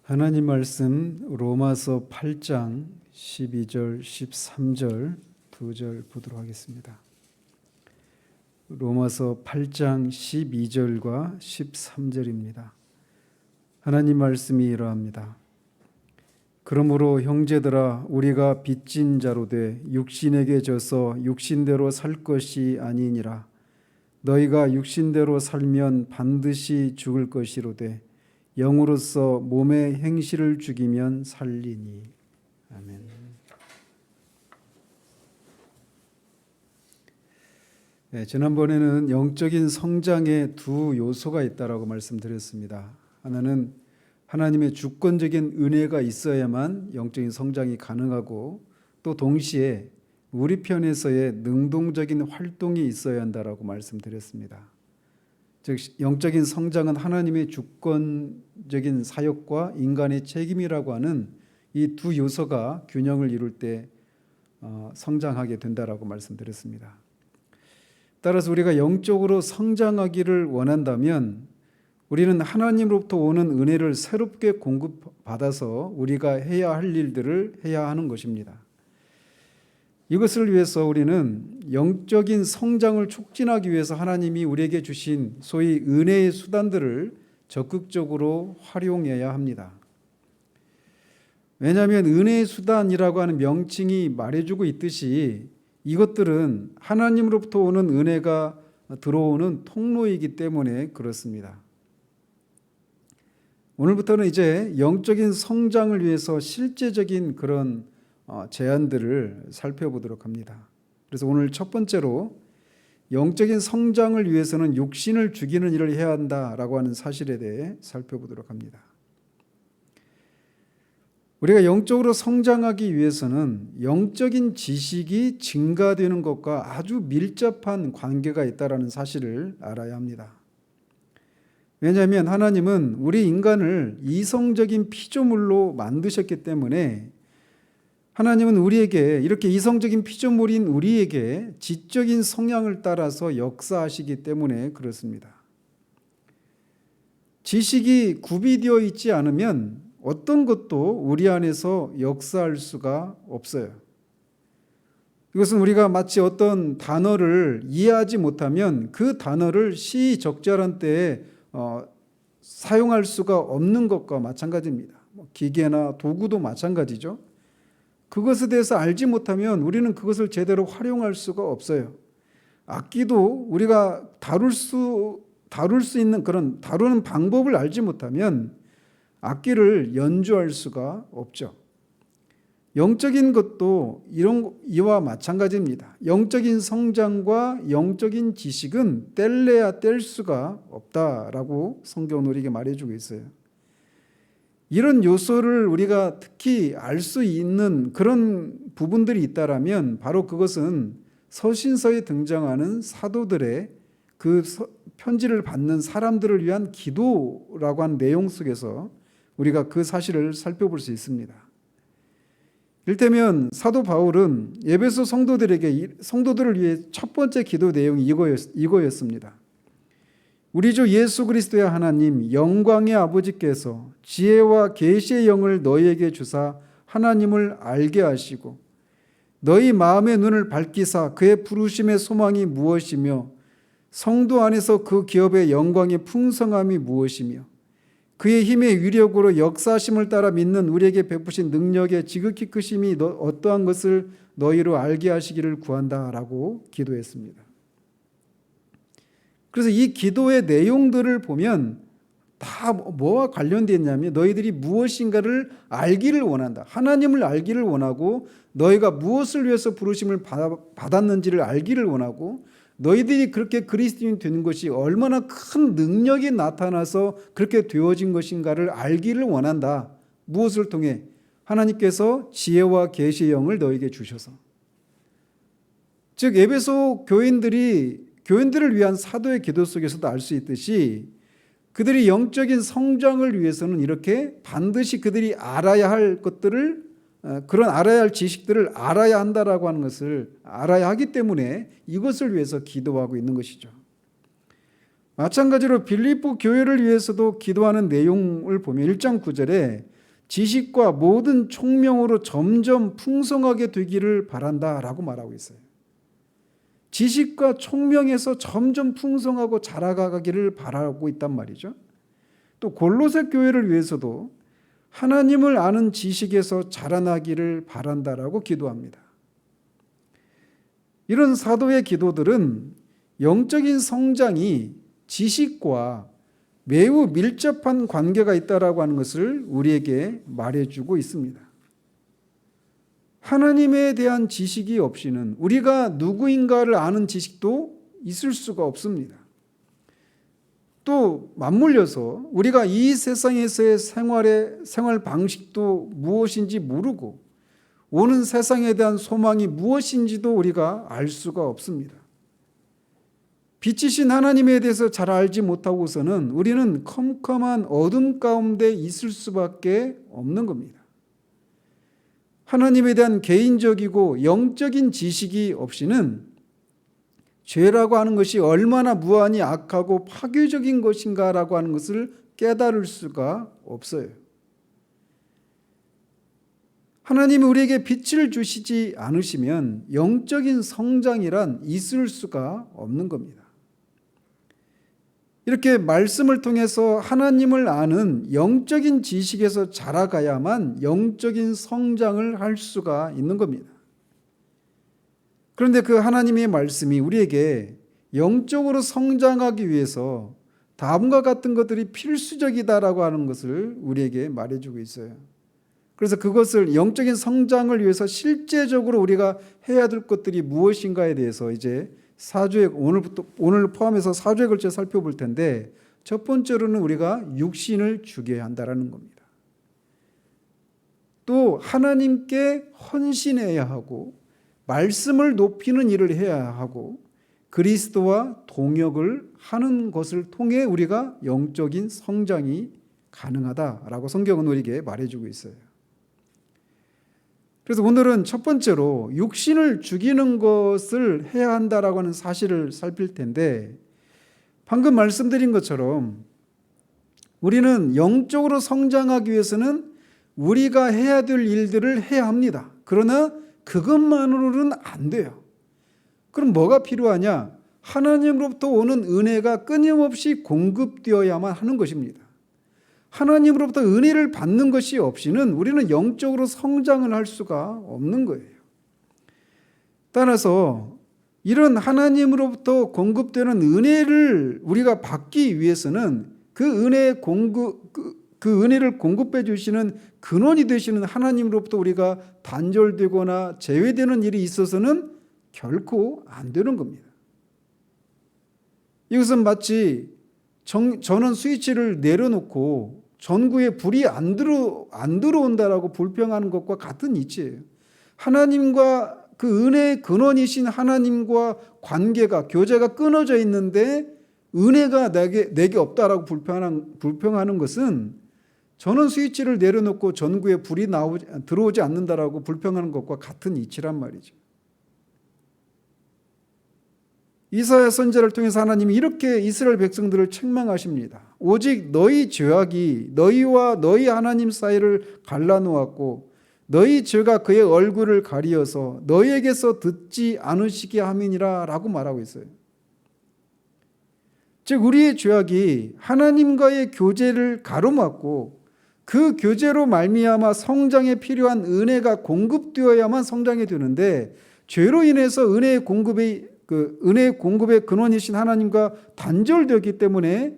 하나님 말씀 로마서 8장 12절 13절 2절 보도록 하겠습니다. 로마서 8장 12절과 13절입니다. 하나님 말씀이 이러합니다. 그러므로 형제들아 우리가 빚진 자로 돼 육신에게 져서 육신대로 살 것이 아니니라. 너희가 육신대로 살면 반드시 죽을 것이로되 영으로서 몸의 행실을 죽이면 살리니. 아멘. 네, 지난번에는 영적인 성장의 두 요소가 있다라고 말씀드렸습니다. 하나는 하나님의 주권적인 은혜가 있어야만 영적인 성장이 가능하고, 또 동시에 우리 편에서의 능동적인 활동이 있어야 한다라고 말씀드렸습니다. 즉 영적인 성장은 하나님의 주권적인 사역과 인간의 책임이라고 하는 이 두 요소가 균형을 이룰 때 성장하게 된다라고 말씀드렸습니다. 따라서 우리가 영적으로 성장하기를 원한다면 우리는 하나님으로부터 오는 은혜를 새롭게 공급받아서 우리가 해야 할 일들을 해야 하는 것입니다. 이것을 위해서 우리는 영적인 성장을 촉진하기 위해서 하나님이 우리에게 주신 소위 은혜의 수단들을 적극적으로 활용해야 합니다. 왜냐하면 은혜의 수단이라고 하는 명칭이 말해주고 있듯이 이것들은 하나님으로부터 오는 은혜가 들어오는 통로이기 때문에 그렇습니다. 오늘부터는 이제 영적인 성장을 위해서 실제적인 그런 제안들을 살펴보도록 합니다. 그래서 오늘 첫 번째로 영적인 성장을 위해서는 육신을 죽이는 일을 해야 한다라고 하는 사실에 대해 살펴보도록 합니다. 우리가 영적으로 성장하기 위해서는 영적인 지식이 증가되는 것과 아주 밀접한 관계가 있다는 사실을 알아야 합니다. 왜냐하면 하나님은 우리 인간을 이성적인 피조물로 만드셨기 때문에 하나님은 우리에게, 이렇게 이성적인 피조물인 우리에게 지적인 성향을 따라서 역사하시기 때문에 그렇습니다. 지식이 구비되어 있지 않으면 어떤 것도 우리 안에서 역사할 수가 없어요. 이것은 우리가 마치 어떤 단어를 이해하지 못하면 그 단어를 시적절한 때에 사용할 수가 없는 것과 마찬가지입니다. 기계나 도구도 마찬가지죠. 그것에 대해서 알지 못하면 우리는 그것을 제대로 활용할 수가 없어요. 악기도 우리가 다룰 수 있는 그런 다루는 방법을 알지 못하면 악기를 연주할 수가 없죠. 영적인 것도 이와 마찬가지입니다. 영적인 성장과 영적인 지식은 뗄래야 뗄 수가 없다라고 성경은 우리에게 말해주고 있어요. 이런 요소를 우리가 특히 알 수 있는 그런 부분들이 있다라면 바로 그것은 서신서에 등장하는 사도들의 그 편지를 받는 사람들을 위한 기도라고 하는 내용 속에서 우리가 그 사실을 살펴볼 수 있습니다. 이를테면 사도 바울은 에베소 성도들을 위해 첫 번째 기도 내용이 이거였습니다. 우리 주 예수 그리스도의 하나님 영광의 아버지께서 지혜와 계시의 영을 너희에게 주사 하나님을 알게 하시고 너희 마음의 눈을 밝히사 그의 부르심의 소망이 무엇이며 성도 안에서 그 기업의 영광의 풍성함이 무엇이며 그의 힘의 위력으로 역사하심을 따라 믿는 우리에게 베푸신 능력의 지극히 크심이 어떠한 것을 너희로 알게 하시기를 구한다라고 기도했습니다. 그래서 이 기도의 내용들을 보면 다 뭐와 관련되어 있냐면 너희들이 무엇인가를 알기를 원한다. 하나님을 알기를 원하고 너희가 무엇을 위해서 부르심을 받았는지를 알기를 원하고 너희들이 그렇게 그리스도인이 되는 것이 얼마나 큰 능력이 나타나서 그렇게 되어진 것인가를 알기를 원한다. 무엇을 통해? 하나님께서 지혜와 계시의 영을 너희에게 주셔서. 즉 에베소 교인들을 위한 사도의 기도 속에서도 알 수 있듯이 그들이 영적인 성장을 위해서는 이렇게 반드시 그들이 알아야 할 것들을, 그런 알아야 할 지식들을 알아야 한다라고 하는 것을 알아야 하기 때문에 이것을 위해서 기도하고 있는 것이죠. 마찬가지로 빌립보 교회를 위해서도 기도하는 내용을 보면 1장 9절에 지식과 모든 총명으로 점점 풍성하게 되기를 바란다라고 말하고 있어요. 지식과 총명에서 점점 풍성하고 자라가기를 바라고 있단 말이죠. 또 골로새 교회를 위해서도 하나님을 아는 지식에서 자라나기를 바란다라고 기도합니다. 이런 사도의 기도들은 영적인 성장이 지식과 매우 밀접한 관계가 있다라고 하는 것을 우리에게 말해주고 있습니다. 하나님에 대한 지식이 없이는 우리가 누구인가를 아는 지식도 있을 수가 없습니다. 또 맞물려서 우리가 이 세상에서의 생활 방식도 무엇인지 모르고 오는 세상에 대한 소망이 무엇인지도 우리가 알 수가 없습니다. 빛이신 하나님에 대해서 잘 알지 못하고서는 우리는 컴컴한 어둠 가운데 있을 수밖에 없는 겁니다. 하나님에 대한 개인적이고 영적인 지식이 없이는 죄라고 하는 것이 얼마나 무한히 악하고 파괴적인 것인가라고 하는 것을 깨달을 수가 없어요. 하나님이 우리에게 빛을 주시지 않으시면 영적인 성장이란 있을 수가 없는 겁니다. 이렇게 말씀을 통해서 하나님을 아는 영적인 지식에서 자라가야만 영적인 성장을 할 수가 있는 겁니다. 그런데 그 하나님의 말씀이 우리에게 영적으로 성장하기 위해서 다음과 같은 것들이 필수적이다라고 하는 것을 우리에게 말해주고 있어요. 그래서 그것을 영적인 성장을 위해서 실제적으로 우리가 해야 될 것들이 무엇인가에 대해서 이제 사주액 오늘 포함해서 사주에 걸쳐 살펴볼 텐데, 첫 번째로는 우리가 육신을 죽여야 한다라는 겁니다. 또 하나님께 헌신해야 하고 말씀을 높이는 일을 해야 하고 그리스도와 동역을 하는 것을 통해 우리가 영적인 성장이 가능하다라고 성경은 우리에게 말해주고 있어요. 그래서 오늘은 첫 번째로 육신을 죽이는 것을 해야 한다라고 하는 사실을 살필 텐데, 방금 말씀드린 것처럼 우리는 영적으로 성장하기 위해서는 우리가 해야 될 일들을 해야 합니다. 그러나 그것만으로는 안 돼요. 그럼 뭐가 필요하냐? 하나님으로부터 오는 은혜가 끊임없이 공급되어야만 하는 것입니다. 하나님으로부터 은혜를 받는 것이 없이는 우리는 영적으로 성장을 할 수가 없는 거예요. 따라서 이런 하나님으로부터 공급되는 은혜를 우리가 받기 위해서는 그 은혜를 공급해 주시는 근원이 되시는 하나님으로부터 우리가 단절되거나 제외되는 일이 있어서는 결코 안 되는 겁니다. 이것은 마치 전원 스위치를 내려놓고 전구에 불이 안 들어온다라고 불평하는 것과 같은 이치예요. 하나님과 그 은혜의 근원이신 하나님과 관계가, 교제가 끊어져 있는데 은혜가 내게 없다라고 불평하는 것은 전원 스위치를 내려놓고 전구에 불이 들어오지 않는다라고 불평하는 것과 같은 이치란 말이죠. 이사야 선지자를 통해서 하나님이 이렇게 이스라엘 백성들을 책망하십니다. 오직 너희 죄악이 너희와 너희 하나님 사이를 갈라놓았고 너희 죄가 그의 얼굴을 가리어서 너희에게서 듣지 않으시게 함이니라 라고 말하고 있어요. 즉 우리의 죄악이 하나님과의 교제를 가로막고 그 교제로 말미암아 성장에 필요한 은혜가 공급되어야만 성장이 되는데, 죄로 인해서 은혜의 공급의 근원이신 하나님과 단절되었기 때문에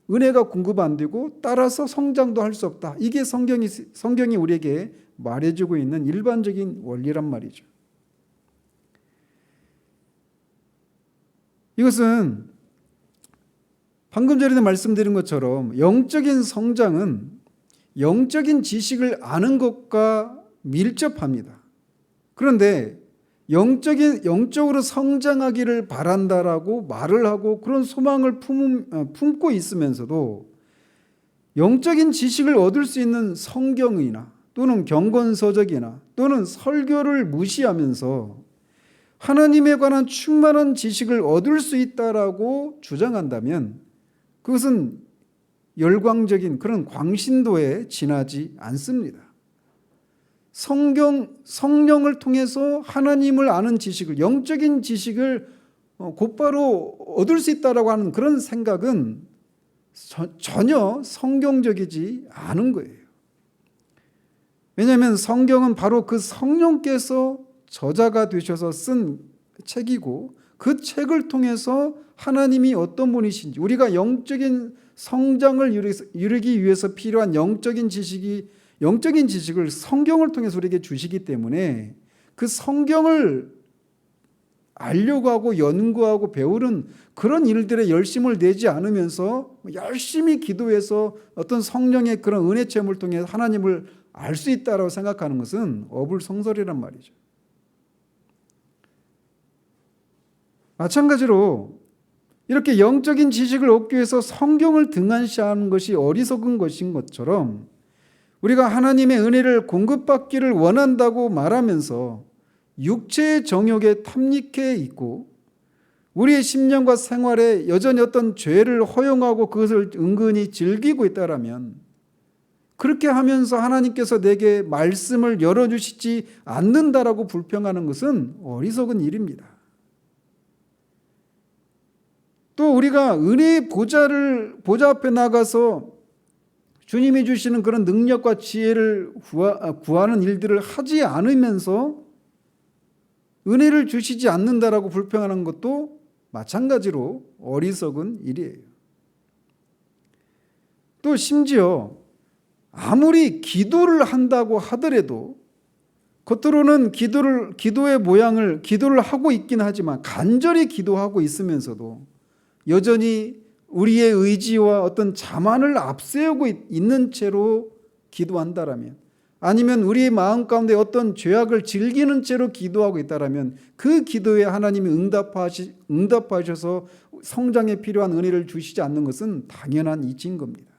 은혜가 공급 안 되고 따라서 성장도 할 수 없다. 이게 성경이 우리에게 말해주고 있는 일반적인 원리란 말이죠. 이것은 방금 전에도 말씀드린 것처럼 영적인 성장은 영적인 지식을 아는 것과 밀접합니다. 그런데 영적으로 성장하기를 바란다라고 말을 하고 그런 소망을 품고 있으면서도 영적인 지식을 얻을 수 있는 성경이나 또는 경건서적이나 또는 설교를 무시하면서 하나님에 관한 충만한 지식을 얻을 수 있다라고 주장한다면 그것은 열광적인 그런 광신도에 지나지 않습니다. 성령을 통해서 하나님을 아는 지식을, 영적인 지식을 곧바로 얻을 수 있다라고 하는 그런 생각은 전혀 성경적이지 않은 거예요. 왜냐하면 성경은 바로 그 성령께서 저자가 되셔서 쓴 책이고, 그 책을 통해서 하나님이 어떤 분이신지, 우리가 영적인 성장을 이루기 위해서 필요한 영적인 지식을 성경을 통해서 우리에게 주시기 때문에, 그 성경을 알려고 하고 연구하고 배우는 그런 일들에 열심을 내지 않으면서 열심히 기도해서 어떤 성령의 그런 은혜 체험을 통해 하나님을 알 수 있다고 생각하는 것은 어불성설이란 말이죠. 마찬가지로 이렇게 영적인 지식을 얻기 위해서 성경을 등한시하는 것이 어리석은 것인 것처럼, 우리가 하나님의 은혜를 공급받기를 원한다고 말하면서 육체의 정욕에 탐닉해 있고 우리의 심령과 생활에 여전히 어떤 죄를 허용하고 그것을 은근히 즐기고 있다라면, 그렇게 하면서 하나님께서 내게 말씀을 열어주시지 않는다라고 불평하는 것은 어리석은 일입니다. 또 우리가 은혜의 보좌 앞에 나가서 주님이 주시는 그런 능력과 지혜를 구하는 일들을 하지 않으면서 은혜를 주시지 않는다라고 불평하는 것도 마찬가지로 어리석은 일이에요. 또 심지어 아무리 기도를 한다고 하더라도, 겉으로는 기도를 하고 있긴 하지만 간절히 기도하고 있으면서도 여전히 우리의 의지와 어떤 자만을 앞세우고 있는 채로 기도한다라면, 아니면 우리의 마음 가운데 어떤 죄악을 즐기는 채로 기도하고 있다라면, 그 기도에 하나님이 응답하셔서 성장에 필요한 은혜를 주시지 않는 것은 당연한 이치인 겁니다.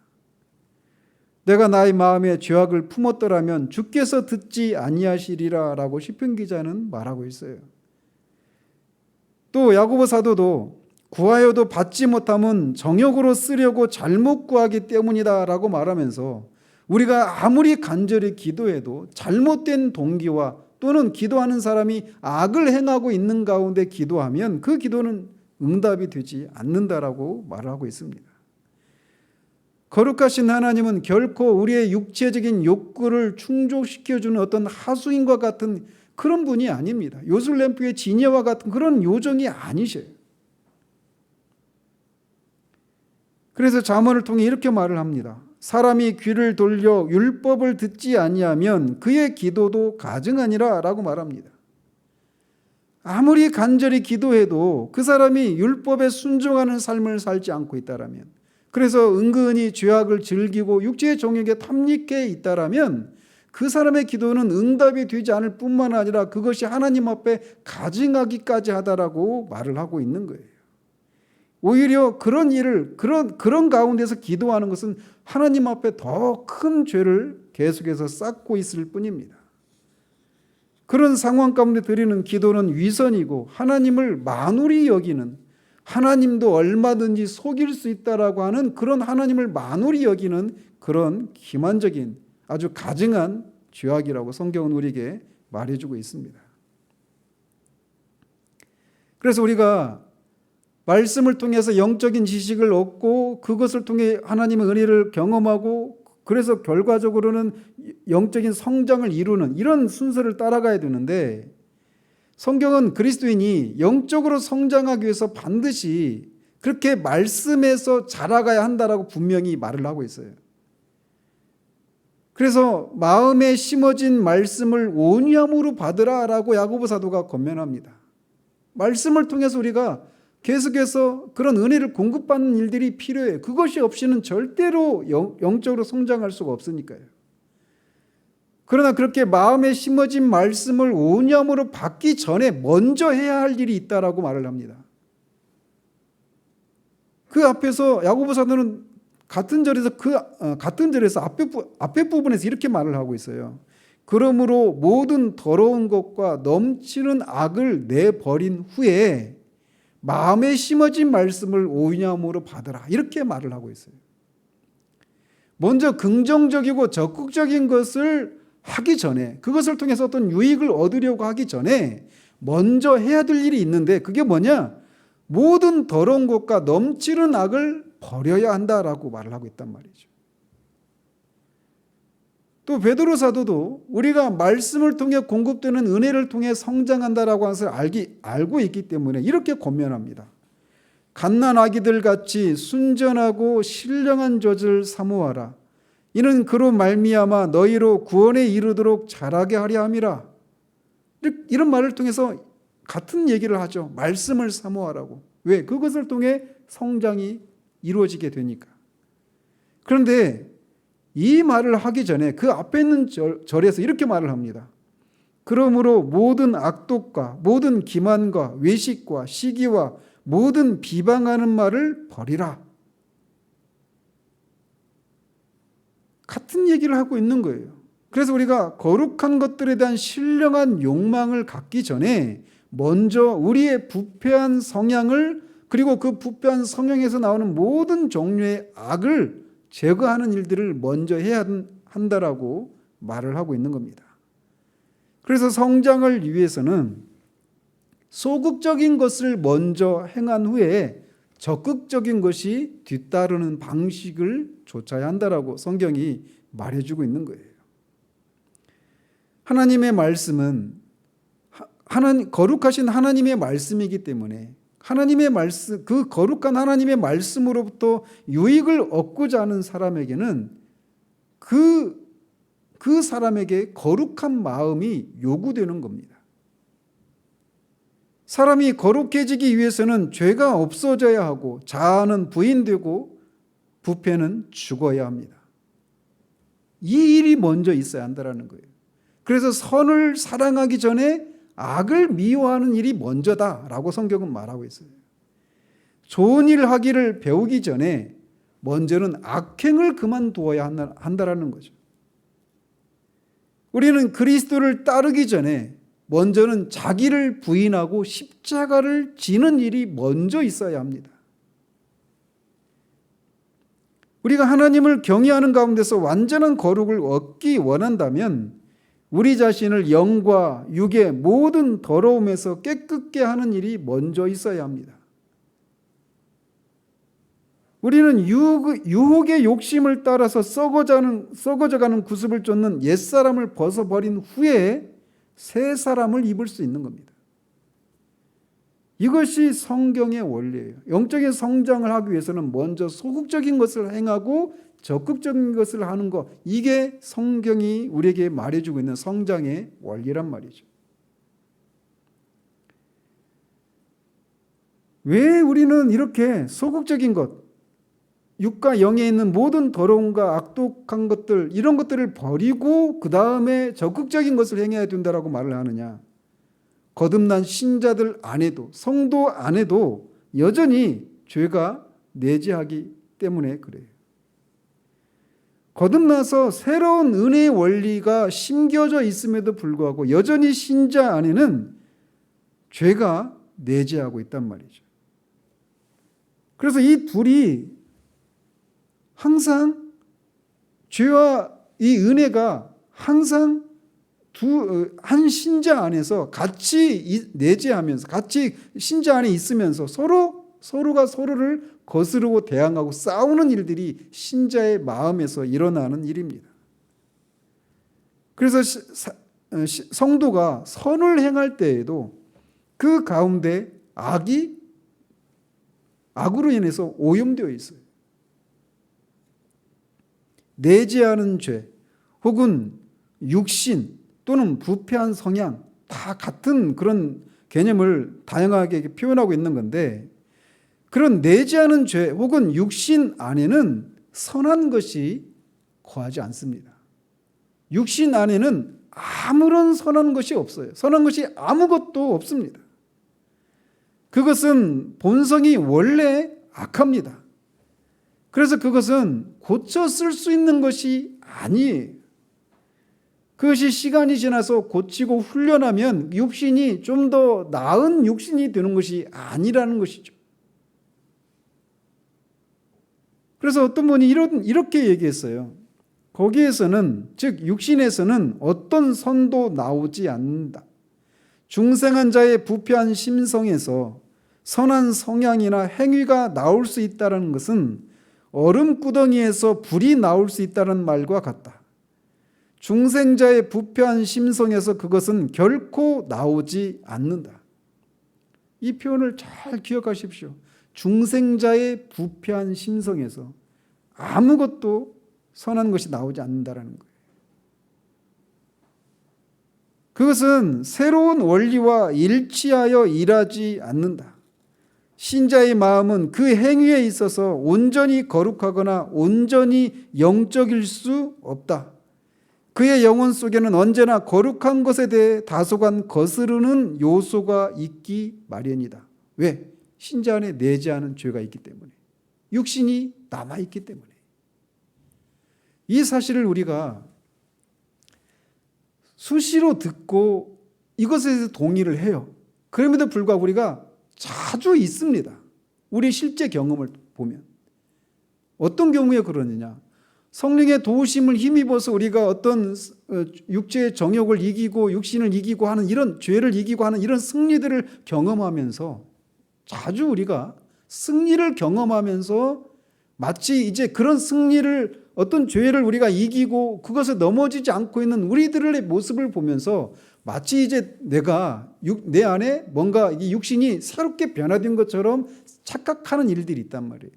내가 나의 마음에 죄악을 품었더라면 주께서 듣지 아니하시리라 라고 시편 기자는 말하고 있어요. 또 야고보 사도도 구하여도 받지 못함은 정욕으로 쓰려고 잘못 구하기 때문이다 라고 말하면서, 우리가 아무리 간절히 기도해도 잘못된 동기와 또는 기도하는 사람이 악을 행하고 있는 가운데 기도하면 그 기도는 응답이 되지 않는다라고 말하고 있습니다. 거룩하신 하나님은 결코 우리의 육체적인 욕구를 충족시켜주는 어떤 하수인과 같은 그런 분이 아닙니다. 요술램프의 지녀와 같은 그런 요정이 아니셔요. 그래서 잠언을 통해 이렇게 말을 합니다. 사람이 귀를 돌려 율법을 듣지 아니하면 그의 기도도 가증하니라 라고 말합니다. 아무리 간절히 기도해도 그 사람이 율법에 순종하는 삶을 살지 않고 있다라면, 그래서 은근히 죄악을 즐기고 육체의 정욕에 탐닉해 있다라면 그 사람의 기도는 응답이 되지 않을 뿐만 아니라 그것이 하나님 앞에 가증하기까지 하다라고 말을 하고 있는 거예요. 오히려 그런 가운데서 기도하는 것은 하나님 앞에 더 큰 죄를 계속해서 쌓고 있을 뿐입니다. 그런 상황 가운데 드리는 기도는 위선이고, 하나님을 만우리 여기는, 하나님도 얼마든지 속일 수 있다라고 하는 그런 하나님을 만우리 여기는 그런 기만적인 아주 가증한 죄악이라고 성경은 우리에게 말해주고 있습니다. 그래서 우리가 말씀을 통해서 영적인 지식을 얻고 그것을 통해 하나님의 은혜를 경험하고, 그래서 결과적으로는 영적인 성장을 이루는 이런 순서를 따라가야 되는데, 성경은 그리스도인이 영적으로 성장하기 위해서 반드시 그렇게 말씀에서 자라가야 한다라고 분명히 말을 하고 있어요. 그래서 마음에 심어진 말씀을 온유함으로 받으라라고 야고보 사도가 권면합니다. 말씀을 통해서 우리가 계속해서 그런 은혜를 공급받는 일들이 필요해요. 그것이 없이는 절대로 영적으로 성장할 수가 없으니까요. 그러나 그렇게 마음에 심어진 말씀을 온유함으로 받기 전에 먼저 해야 할 일이 있다라고 말을 합니다. 그 앞에서 야고보 사도는 같은 절에서 앞에 부분에서 이렇게 말을 하고 있어요. 그러므로 모든 더러운 것과 넘치는 악을 내버린 후에 마음에 심어진 말씀을 온유함으로 받으라, 이렇게 말을 하고 있어요. 먼저 긍정적이고 적극적인 것을 하기 전에, 그것을 통해서 어떤 유익을 얻으려고 하기 전에 먼저 해야 될 일이 있는데, 그게 뭐냐? 모든 더러운 것과 넘치는 악을 버려야 한다라고 말을 하고 있단 말이죠. 또 베드로 사도도 우리가 말씀을 통해 공급되는 은혜를 통해 성장한다라고 하는 것을 알고 있기 때문에 이렇게 권면합니다. 갓난 아기들 같이 순전하고 신령한 젖을 사모하라. 이는 그로 말미암아 너희로 구원에 이르도록 자라게 하려 함이라. 이런 말을 통해서 같은 얘기를 하죠. 말씀을 사모하라고. 왜? 그것을 통해 성장이 이루어지게 되니까. 그런데 이 말을 하기 전에 그 앞에 있는 절에서 이렇게 말을 합니다. 그러므로 모든 악독과 모든 기만과 외식과 시기와 모든 비방하는 말을 버리라. 같은 얘기를 하고 있는 거예요. 그래서 우리가 거룩한 것들에 대한 신령한 욕망을 갖기 전에 먼저 우리의 부패한 성향을, 그리고 그 부패한 성향에서 나오는 모든 종류의 악을 제거하는 일들을 먼저 해야 한다라고 말을 하고 있는 겁니다. 그래서 성장을 위해서는 소극적인 것을 먼저 행한 후에 적극적인 것이 뒤따르는 방식을 좇아야 한다라고 성경이 말해주고 있는 거예요. 하나님의 말씀은 거룩하신 하나님의 말씀이기 때문에 하나님의 말씀, 그 거룩한 하나님의 말씀으로부터 유익을 얻고자 하는 사람에게는 그 사람에게 거룩한 마음이 요구되는 겁니다. 사람이 거룩해지기 위해서는 죄가 없어져야 하고 자아는 부인되고 부패는 죽어야 합니다. 이 일이 먼저 있어야 한다는 거예요. 그래서 선을 사랑하기 전에 악을 미워하는 일이 먼저다라고 성경은 말하고 있어요. 좋은 일 하기를 배우기 전에 먼저는 악행을 그만두어야 한다는 거죠. 우리는 그리스도를 따르기 전에 먼저는 자기를 부인하고 십자가를 지는 일이 먼저 있어야 합니다. 우리가 하나님을 경외하는 가운데서 완전한 거룩을 얻기 원한다면 우리 자신을 영과 육의 모든 더러움에서 깨끗게 하는 일이 먼저 있어야 합니다. 우리는 유혹의 욕심을 따라서 썩어져가는 구습을 쫓는 옛사람을 벗어버린 후에 새 사람을 입을 수 있는 겁니다. 이것이 성경의 원리예요. 영적인 성장을 하기 위해서는 먼저 소극적인 것을 행하고 적극적인 것을 하는 것, 이게 성경이 우리에게 말해주고 있는 성장의 원리란 말이죠. 왜 우리는 이렇게 소극적인 것, 육과 영에 있는 모든 더러움과 악독한 것들, 이런 것들을 버리고 그 다음에 적극적인 것을 행해야 된다라고 말을 하느냐? 거듭난 신자들 안에도, 성도 안에도 여전히 죄가 내재하기 때문에 그래요. 거듭나서 새로운 은혜의 원리가 심겨져 있음에도 불구하고 여전히 신자 안에는 죄가 내재하고 있단 말이죠. 그래서 이 둘이 항상, 죄와 이 은혜가 항상 한 신자 안에서 같이 내재하면서, 같이 신자 안에 있으면서 서로가 서로를 거스르고 대항하고 싸우는 일들이 신자의 마음에서 일어나는 일입니다. 그래서 성도가 선을 행할 때에도 그 가운데 악으로 인해서 오염되어 있어요. 내재하는 죄 혹은 육신 또는 부패한 성향, 다 같은 그런 개념을 다양하게 표현하고 있는 건데, 그런 내재하는 죄 혹은 육신 안에는 선한 것이 거하지 않습니다. 육신 안에는 아무런 선한 것이 없어요. 선한 것이 아무것도 없습니다. 그것은 본성이 원래 악합니다. 그래서 그것은 고쳐 쓸 수 있는 것이 아니에요. 그것이 시간이 지나서 고치고 훈련하면 육신이 좀 더 나은 육신이 되는 것이 아니라는 것이죠. 그래서 어떤 분이 이렇게 얘기했어요. 거기에서는, 즉 육신에서는 어떤 선도 나오지 않는다. 중생한 자의 부패한 심성에서 선한 성향이나 행위가 나올 수 있다는 것은 얼음구덩이에서 불이 나올 수 있다는 말과 같다. 중생자의 부패한 심성에서 그것은 결코 나오지 않는다. 이 표현을 잘 기억하십시오. 중생자의 부패한 심성에서 아무것도 선한 것이 나오지 않는다는 거예요. 그것은 새로운 원리와 일치하여 일하지 않는다. 신자의 마음은 그 행위에 있어서 온전히 거룩하거나 온전히 영적일 수 없다. 그의 영혼 속에는 언제나 거룩한 것에 대해 다소간 거스르는 요소가 있기 마련이다. 왜? 신자 안에 내재하는 죄가 있기 때문에, 육신이 남아있기 때문에. 이 사실을 우리가 수시로 듣고 이것에 대해서 동의를 해요. 그럼에도 불구하고 우리가 자주 있습니다. 우리 실제 경험을 보면. 어떤 경우에 그러느냐. 성령의 도우심을 힘입어서 우리가 어떤 육체의 정욕을 이기고 육신을 이기고 하는 이런 죄를 이기고 하는 이런 승리들을 경험하면서 자주 우리가 승리를 경험하면서 마치 이제 그런 승리를 어떤 죄를 우리가 이기고 그것에 넘어지지 않고 있는 우리들의 모습을 보면서 마치 이제 내 안에 뭔가 이 육신이 새롭게 변화된 것처럼 착각하는 일들이 있단 말이에요.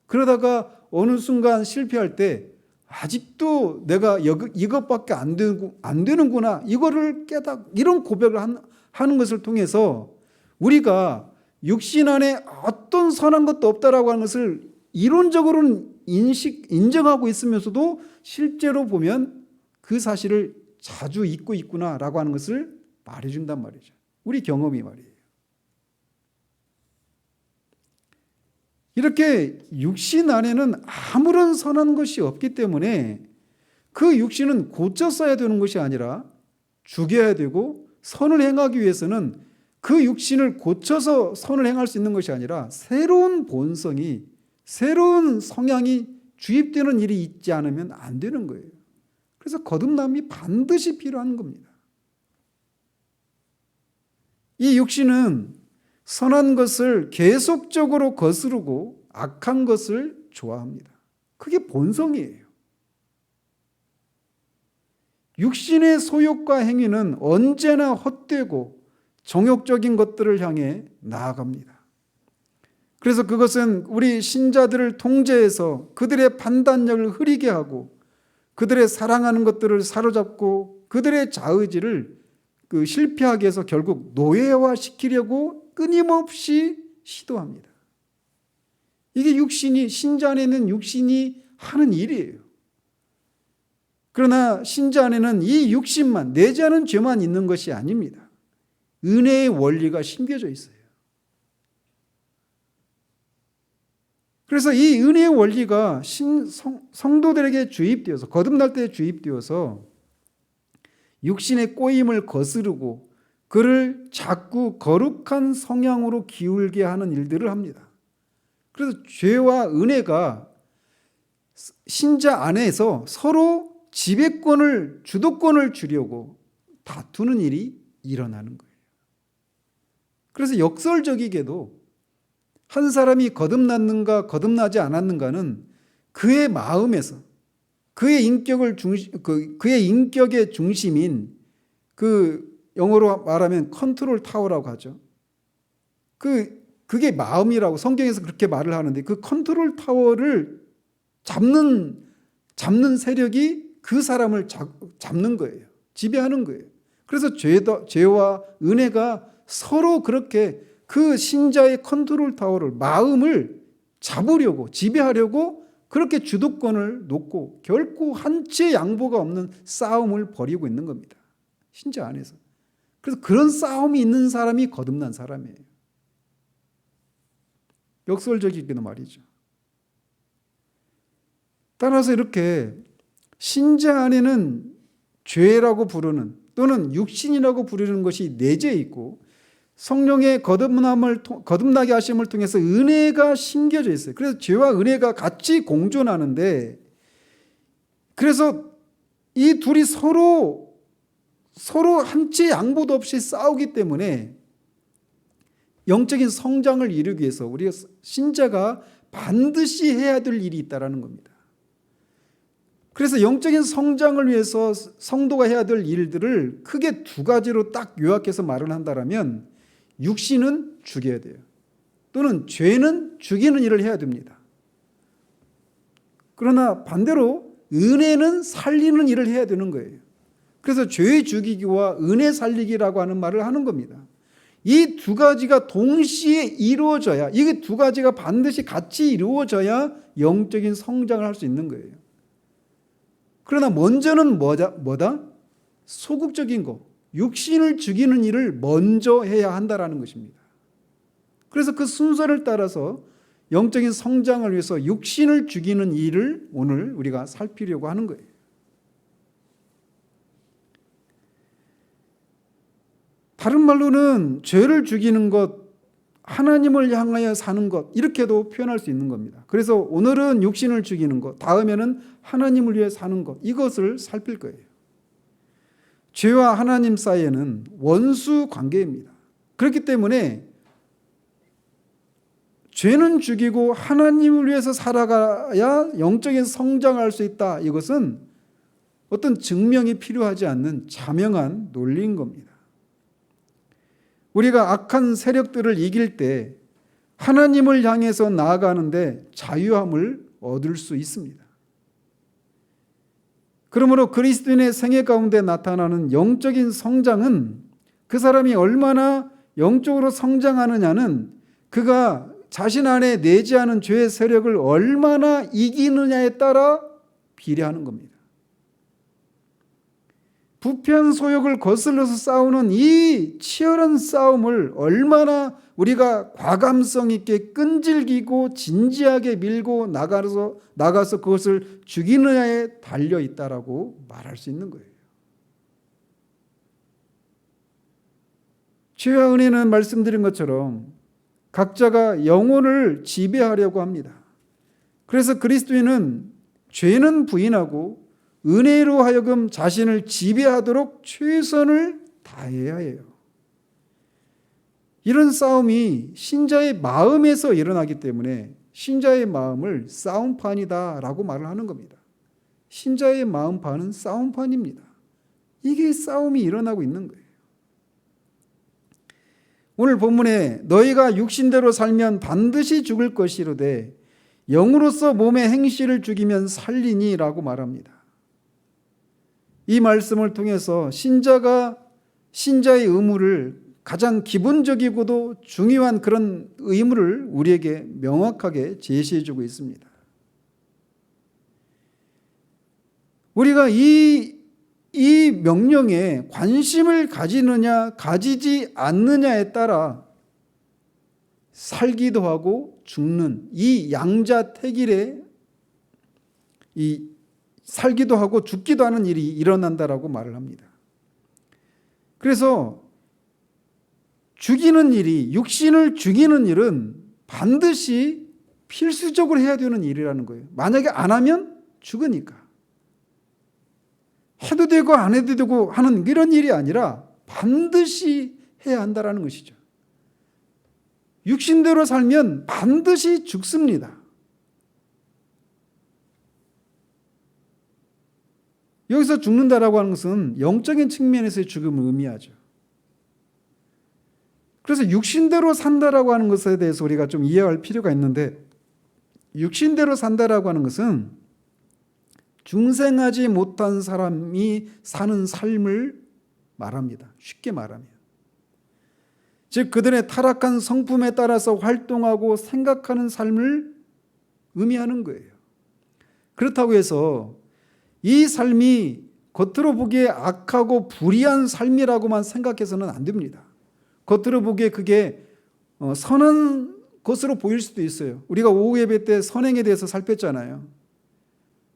그러다가 어느 순간 실패할 때 아직도 내가 이것밖에 안 되는구나. 이거를 이런 고백을 하는 것을 통해서 우리가 육신 안에 어떤 선한 것도 없다라고 하는 것을 이론적으로는 인정하고 있으면서도 실제로 보면 그 사실을 자주 잊고 있구나라고 하는 것을 말해준단 말이죠. 우리 경험이 말이에요. 이렇게 육신 안에는 아무런 선한 것이 없기 때문에 그 육신은 고쳐 써야 되는 것이 아니라 죽여야 되고, 선을 행하기 위해서는 그 육신을 고쳐서 선을 행할 수 있는 것이 아니라 새로운 본성이, 새로운 성향이 주입되는 일이 있지 않으면 안 되는 거예요. 그래서 거듭남이 반드시 필요한 겁니다. 이 육신은 선한 것을 계속적으로 거스르고 악한 것을 좋아합니다. 그게 본성이에요. 육신의 소욕과 행위는 언제나 헛되고 정욕적인 것들을 향해 나아갑니다. 그래서 그것은 우리 신자들을 통제해서 그들의 판단력을 흐리게 하고 그들의 사랑하는 것들을 사로잡고 그들의 자의지를 실패하게 해서 결국 노예화시키려고 끊임없이 시도합니다. 이게 신자 안에 있는 육신이 하는 일이에요. 그러나 신자 안에는 이 육신만, 내재하는 죄만 있는 것이 아닙니다. 은혜의 원리가 심겨져 있어요. 그래서 이 은혜의 원리가 성도들에게 주입되어서, 거듭날 때 주입되어서 육신의 꼬임을 거스르고 그를 자꾸 거룩한 성향으로 기울게 하는 일들을 합니다. 그래서 죄와 은혜가 신자 안에서 서로 주도권을 주려고 다투는 일이 일어나는 거예요. 그래서 역설적이게도 한 사람이 거듭났는가 거듭나지 않았는가는 그의 마음에서 그의 인격의 중심인 영어로 말하면 컨트롤 타워라고 하죠. 그게 마음이라고 성경에서 그렇게 말을 하는데, 그 컨트롤 타워를 잡는 세력이 그 사람을 잡는 거예요. 지배하는 거예요. 그래서 죄와 은혜가 서로 그렇게 그 신자의 컨트롤 타워를, 마음을 잡으려고, 지배하려고 그렇게 주도권을 놓고 결코 한치의 양보가 없는 싸움을 벌이고 있는 겁니다. 신자 안에서. 그래서 그런 싸움이 있는 사람이 거듭난 사람이에요. 역설적이기도 말이죠. 따라서 이렇게 신자 안에는 죄라고 부르는, 또는 육신이라고 부르는 것이 내재해 있고, 성령의 거듭나게 하심을 통해서 은혜가 심겨져 있어요. 그래서 죄와 은혜가 같이 공존하는데, 그래서 이 둘이 서로 한치 양보도 없이 싸우기 때문에 영적인 성장을 이루기 위해서 우리가 신자가 반드시 해야 될 일이 있다는 겁니다. 그래서 영적인 성장을 위해서 성도가 해야 될 일들을 크게 두 가지로 딱 요약해서 말을 한다면 육신은 죽여야 돼요. 또는 죄는 죽이는 일을 해야 됩니다. 그러나 반대로 은혜는 살리는 일을 해야 되는 거예요. 그래서 죄 죽이기와 은혜 살리기라고 하는 말을 하는 겁니다. 이 두 가지가 동시에 이루어져야, 이게 두 가지가 반드시 같이 이루어져야 영적인 성장을 할 수 있는 거예요. 그러나 먼저는 뭐다? 소극적인 거, 육신을 죽이는 일을 먼저 해야 한다라는 것입니다. 그래서 그 순서를 따라서 영적인 성장을 위해서 육신을 죽이는 일을 오늘 우리가 살피려고 하는 거예요. 다른 말로는 죄를 죽이는 것, 하나님을 향하여 사는 것, 이렇게도 표현할 수 있는 겁니다. 그래서 오늘은 육신을 죽이는 것, 다음에는 하나님을 위해 사는 것, 이것을 살필 거예요. 죄와 하나님 사이에는 원수 관계입니다. 그렇기 때문에 죄는 죽이고 하나님을 위해서 살아가야 영적인 성장을 할 수 있다. 이것은 어떤 증명이 필요하지 않는 자명한 논리인 겁니다. 우리가 악한 세력들을 이길 때 하나님을 향해서 나아가는데 자유함을 얻을 수 있습니다. 그러므로 그리스도인의 생애 가운데 나타나는 영적인 성장은 그 사람이 얼마나 영적으로 성장하느냐는 그가 자신 안에 내재하는 죄의 세력을 얼마나 이기느냐에 따라 비례하는 겁니다. 부패한 소욕을 거슬러서 싸우는 이 치열한 싸움을 얼마나 우리가 과감성 있게 끈질기고 진지하게 밀고 나가서 그것을 죽이느냐에 달려 있다라고 말할 수 있는 거예요. 죄와 은혜는 말씀드린 것처럼 각자가 영혼을 지배하려고 합니다. 그래서 그리스도인은 죄는 부인하고 은혜로 하여금 자신을 지배하도록 최선을 다해야 해요. 이런 싸움이 신자의 마음에서 일어나기 때문에 신자의 마음을 싸움판이다라고 말을 하는 겁니다. 신자의 마음판은 싸움판입니다. 이게 싸움이 일어나고 있는 거예요. 오늘 본문에 너희가 육신대로 살면 반드시 죽을 것이로되 영으로서 몸의 행실을 죽이면 살리니라고 말합니다. 이 말씀을 통해서 신자의 의무를 가장 기본적이고도 중요한 그런 의무를 우리에게 명확하게 제시해 주고 있습니다. 우리가 이 명령에 관심을 가지느냐 가지지 않느냐에 따라 살기도 하고 죽는 이 양자택일에 이 살기도 하고 죽기도 하는 일이 일어난다라고 말을 합니다. 그래서 죽이는 일이, 육신을 죽이는 일은 반드시 필수적으로 해야 되는 일이라는 거예요. 만약에 안 하면 죽으니까. 해도 되고 안 해도 되고 하는 이런 일이 아니라 반드시 해야 한다는 것이죠. 육신대로 살면 반드시 죽습니다. 여기서 죽는다라고 하는 것은 영적인 측면에서의 죽음을 의미하죠. 그래서 육신대로 산다라고 하는 것에 대해서 우리가 좀 이해할 필요가 있는데, 육신대로 산다라고 하는 것은 중생하지 못한 사람이 사는 삶을 말합니다. 쉽게 말하면. 즉 그들의 타락한 성품에 따라서 활동하고 생각하는 삶을 의미하는 거예요. 그렇다고 해서 이 삶이 겉으로 보기에 악하고 불의한 삶이라고만 생각해서는 안 됩니다. 겉으로 보기에 그게 선한 것으로 보일 수도 있어요. 우리가 오후 예배 때 선행에 대해서 살폈잖아요.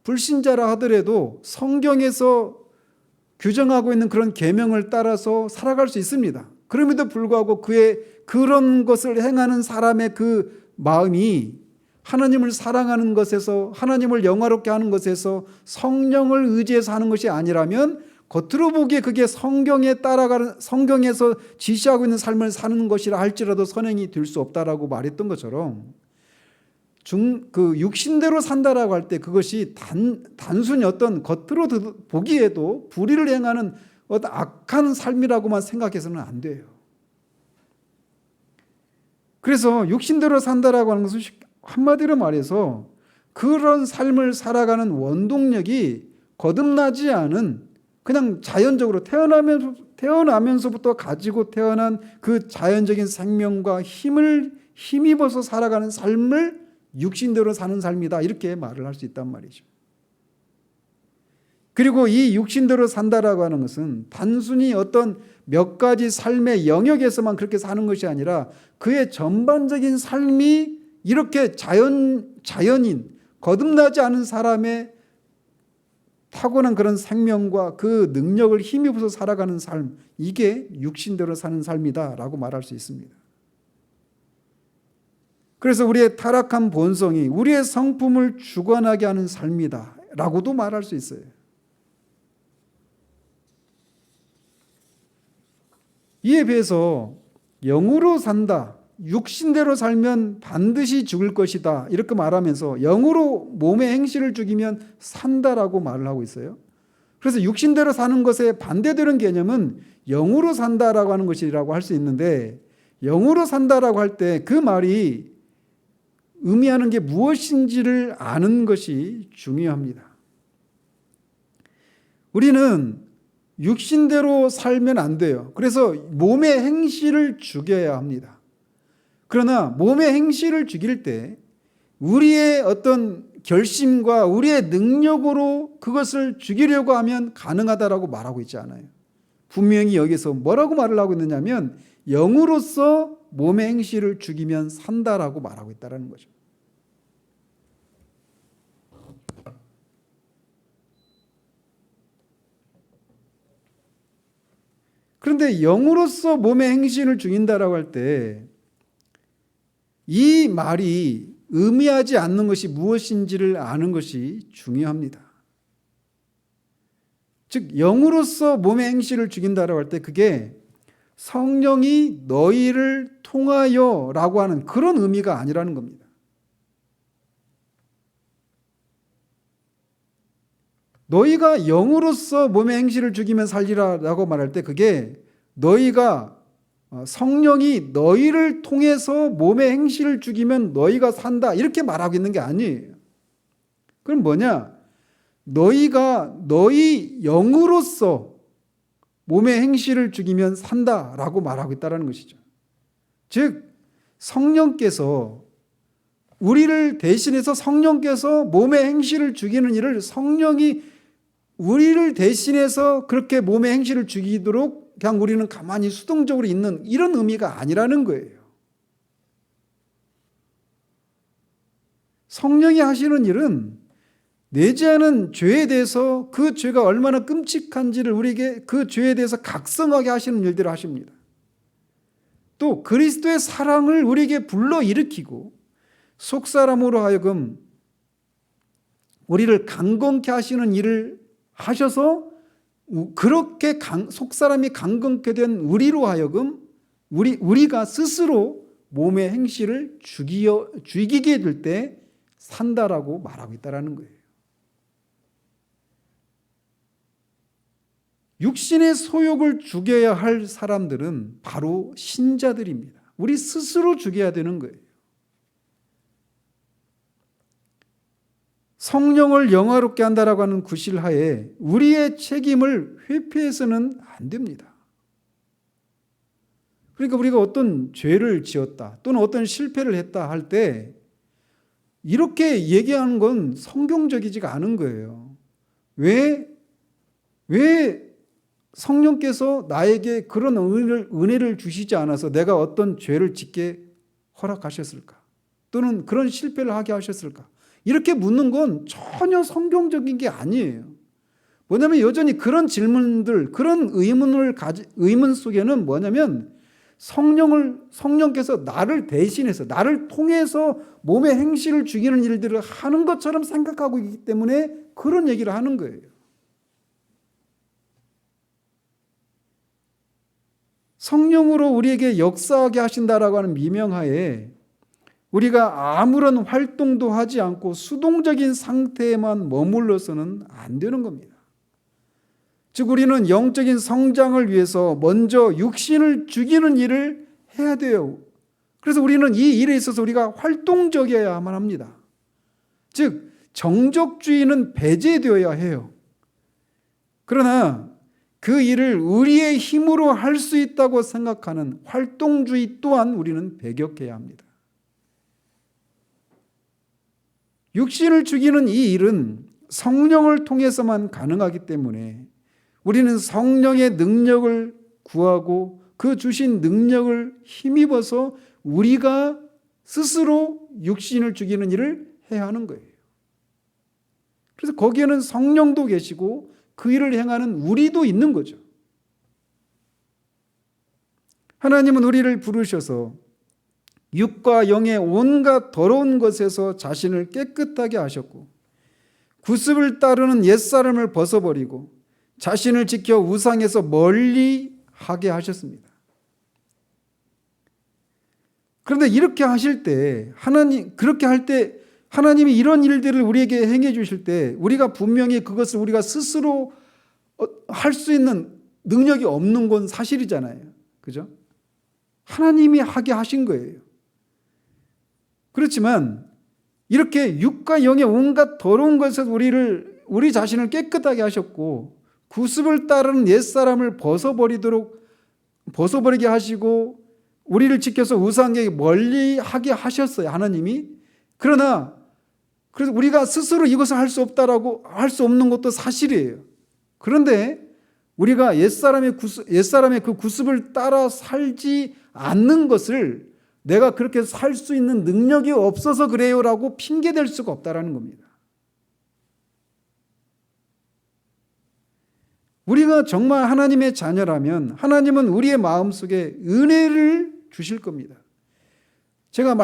불신자라 하더라도 성경에서 규정하고 있는 그런 계명을 따라서 살아갈 수 있습니다. 그럼에도 불구하고 그런 것을 행하는 사람의 그 마음이 하나님을 사랑하는 것에서, 하나님을 영화롭게 하는 것에서, 성령을 의지해서 하는 것이 아니라면 겉으로 보기에 그게 성경에 따라가는, 성경에서 지시하고 있는 삶을 사는 것이라 할지라도 선행이 될 수 없다라고 말했던 것처럼 육신대로 산다라고 할 때 그것이 단순히 어떤 겉으로 보기에도 불의를 행하는 어떤 악한 삶이라고만 생각해서는 안 돼요. 그래서 육신대로 산다라고 하는 것은 한마디로 말해서 그런 삶을 살아가는 원동력이 거듭나지 않은, 그냥 자연적으로 태어나면서부터 가지고 태어난 그 자연적인 생명과 힘입어서 살아가는 삶을 육신대로 사는 삶이다, 이렇게 말을 할 수 있단 말이죠. 그리고 이 육신대로 산다라고 하는 것은 단순히 어떤 몇 가지 삶의 영역에서만 그렇게 사는 것이 아니라 그의 전반적인 삶이 이렇게 자연인, 거듭나지 않은 사람의 타고난 그런 생명과 그 능력을 힘입어서 살아가는 삶, 이게 육신대로 사는 삶이다라고 말할 수 있습니다. 그래서 우리의 타락한 본성이 우리의 성품을 주관하게 하는 삶이다라고도 말할 수 있어요. 이에 비해서 영으로 산다, 육신대로 살면 반드시 죽을 것이다, 이렇게 말하면서 영으로 몸의 행실을 죽이면 산다라고 말을 하고 있어요. 그래서 육신대로 사는 것에 반대되는 개념은 영으로 산다라고 하는 것이라고 할 수 있는데, 영으로 산다라고 할 때 그 말이 의미하는 게 무엇인지를 아는 것이 중요합니다. 우리는 육신대로 살면 안 돼요. 그래서 몸의 행실을 죽여야 합니다. 그러나 몸의 행실을 죽일 때 우리의 어떤 결심과 우리의 능력으로 그것을 죽이려고 하면 가능하다라고 말하고 있지 않아요. 분명히 여기서 뭐라고 말을 하고 있느냐면 영으로서 몸의 행실을 죽이면 산다라고 말하고 있다는 거죠. 그런데 영으로서 몸의 행실을 죽인다라고 할 때 이 말이 의미하지 않는 것이 무엇인지를 아는 것이 중요합니다. 즉 영으로서 몸의 행실을 죽인다라고 할 때 그게 성령이 너희를 통하여라고 하는 그런 의미가 아니라는 겁니다. 너희가 영으로서 몸의 행실을 죽이면 살리라라고 말할 때 그게 너희가 성령이 너희를 통해서 몸의 행실을 죽이면 너희가 산다, 이렇게 말하고 있는 게 아니에요. 그럼 뭐냐? 너희 영으로서 몸의 행실을 죽이면 산다라고 말하고 있다는 것이죠. 즉 성령께서 우리를 대신해서 성령께서 몸의 행실을 죽이는 일을 성령이 우리를 대신해서 그렇게 몸의 행실을 죽이도록 그냥 우리는 가만히 수동적으로 있는 이런 의미가 아니라는 거예요. 성령이 하시는 일은 내재하는 죄에 대해서 그 죄가 얼마나 끔찍한지를 우리에게 그 죄에 대해서 각성하게 하시는 일들을 하십니다. 또 그리스도의 사랑을 우리에게 불러일으키고 속사람으로 하여금 우리를 강건케 하시는 일을 하셔서 그렇게 속사람이 강건케 된 우리로 하여금 우리가 스스로 몸의 행실을 죽이게 될 때 산다라고 말하고 있다는 거예요. 육신의 소욕을 죽여야 할 사람들은 바로 신자들입니다. 우리 스스로 죽여야 되는 거예요. 성령을 영화롭게 한다라고 하는 구실하에 우리의 책임을 회피해서는 안 됩니다. 그러니까 우리가 어떤 죄를 지었다 또는 어떤 실패를 했다 할 때 이렇게 얘기하는 건 성경적이지가 않은 거예요. 왜 성령께서 나에게 그런 은혜를 주시지 않아서 내가 어떤 죄를 짓게 허락하셨을까? 또는 그런 실패를 하게 하셨을까? 이렇게 묻는 건 전혀 성경적인 게 아니에요. 뭐냐면 여전히 그런 질문들, 그런 의문 속에는 뭐냐면 성령께서 나를 대신해서 나를 통해서 몸의 행실을 죽이는 일들을 하는 것처럼 생각하고 있기 때문에 그런 얘기를 하는 거예요. 성령으로 우리에게 역사하게 하신다라고 하는 미명하에 우리가 아무런 활동도 하지 않고 수동적인 상태에만 머물러서는 안 되는 겁니다. 즉 우리는 영적인 성장을 위해서 먼저 육신을 죽이는 일을 해야 돼요. 그래서 우리는 이 일에 있어서 우리가 활동적이어야만 합니다. 즉 정적주의는 배제되어야 해요. 그러나 그 일을 우리의 힘으로 할 수 있다고 생각하는 활동주의 또한 우리는 배격해야 합니다. 육신을 죽이는 이 일은 성령을 통해서만 가능하기 때문에 우리는 성령의 능력을 구하고 그 주신 능력을 힘입어서 우리가 스스로 육신을 죽이는 일을 해야 하는 거예요. 그래서 거기에는 성령도 계시고 그 일을 행하는 우리도 있는 거죠. 하나님은 우리를 부르셔서 육과 영의 온갖 더러운 것에서 자신을 깨끗하게 하셨고 구습을 따르는 옛사람을 벗어버리고 자신을 지켜 우상에서 멀리 하게 하셨습니다. 그런데 이렇게 하실 때 그렇게 할 때 하나님이 이런 일들을 우리에게 행해 주실 때 우리가 분명히 그것을 우리가 스스로 할 수 있는 능력이 없는 건 사실이잖아요. 그죠? 하나님이 하게 하신 거예요. 그렇지만 이렇게 육과 영의 온갖 더러운 것에서 우리 자신을 깨끗하게 하셨고 구습을 따르는 옛사람을 벗어버리게 하시고 우리를 지켜서 우상에게 멀리 하게 하셨어요. 하나님이. 그러나 그래서 우리가 스스로 이것을 할 수 없다라고 할 수 없는 것도 사실이에요. 그런데 우리가 옛사람의 그 구습을 따라 살지 않는 것을 내가 그렇게 살 수 있는 능력이 없어서 그래요라고 핑계댈 수가 없다라는 겁니다. 우리가 정말 하나님의 자녀라면 하나님은 우리의 마음속에 은혜를 주실 겁니다. 제가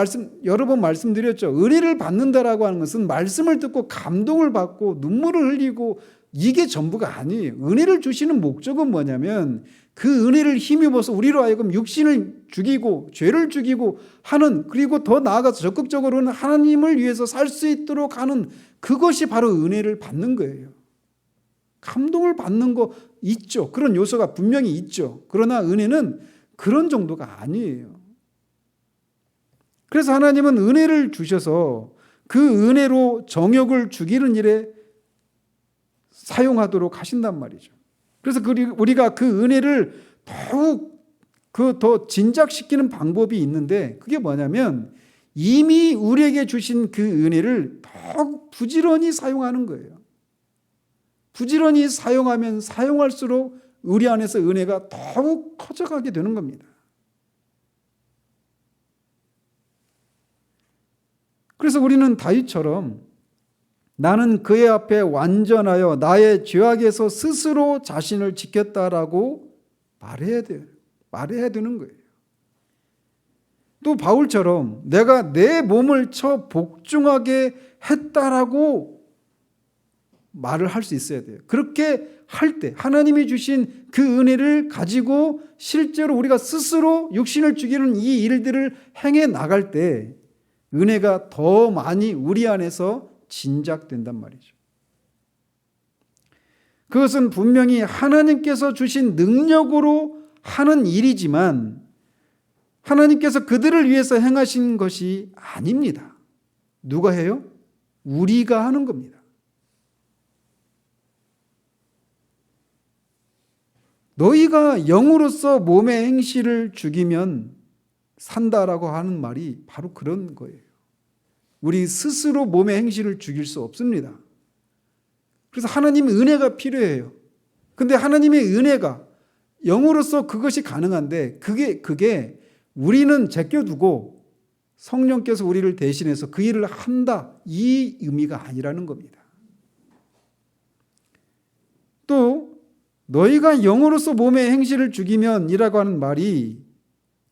여러 번 말씀드렸죠. 은혜를 받는다라고 하는 것은 말씀을 듣고 감동을 받고 눈물을 흘리고 이게 전부가 아니에요. 은혜를 주시는 목적은 뭐냐면 그 은혜를 힘입어서 우리로 하여금 육신을 죽이고 죄를 죽이고 하는, 그리고 더 나아가서 적극적으로는 하나님을 위해서 살 수 있도록 하는, 그것이 바로 은혜를 받는 거예요. 감동을 받는 거 있죠. 그런 요소가 분명히 있죠. 그러나 은혜는 그런 정도가 아니에요. 그래서 하나님은 은혜를 주셔서 그 은혜로 정욕을 죽이는 일에 사용하도록 하신단 말이죠. 그래서 우리가 그 은혜를 더욱 더 진작시키는 방법이 있는데, 그게 뭐냐면 이미 우리에게 주신 그 은혜를 더욱 부지런히 사용하는 거예요. 부지런히 사용하면 사용할수록 우리 안에서 은혜가 더욱 커져가게 되는 겁니다. 그래서 우리는 다윗처럼 나는 그의 앞에 완전하여 나의 죄악에서 스스로 자신을 지켰다라고 말해야 돼요. 말해야 되는 거예요. 또 바울처럼 내가 내 몸을 쳐 복종하게 했다라고 말을 할 수 있어야 돼요. 그렇게 할 때 하나님이 주신 그 은혜를 가지고 실제로 우리가 스스로 육신을 죽이는 이 일들을 행해 나갈 때 은혜가 더 많이 우리 안에서 진작된단 말이죠. 그것은 분명히 하나님께서 주신 능력으로 하는 일이지만 하나님께서 그들을 위해서 행하신 것이 아닙니다. 누가 해요? 우리가 하는 겁니다. 너희가 영으로서 몸의 행실을 죽이면 산다라고 하는 말이 바로 그런 거예요. 우리 스스로 몸의 행실을 죽일 수 없습니다. 그래서 하나님의 은혜가 필요해요. 근데 하나님의 은혜가 영으로서 그것이 가능한데 그게 우리는 제껴두고 성령께서 우리를 대신해서 그 일을 한다, 이 의미가 아니라는 겁니다. 또 너희가 영으로서 몸의 행실을 죽이면 이라고 하는 말이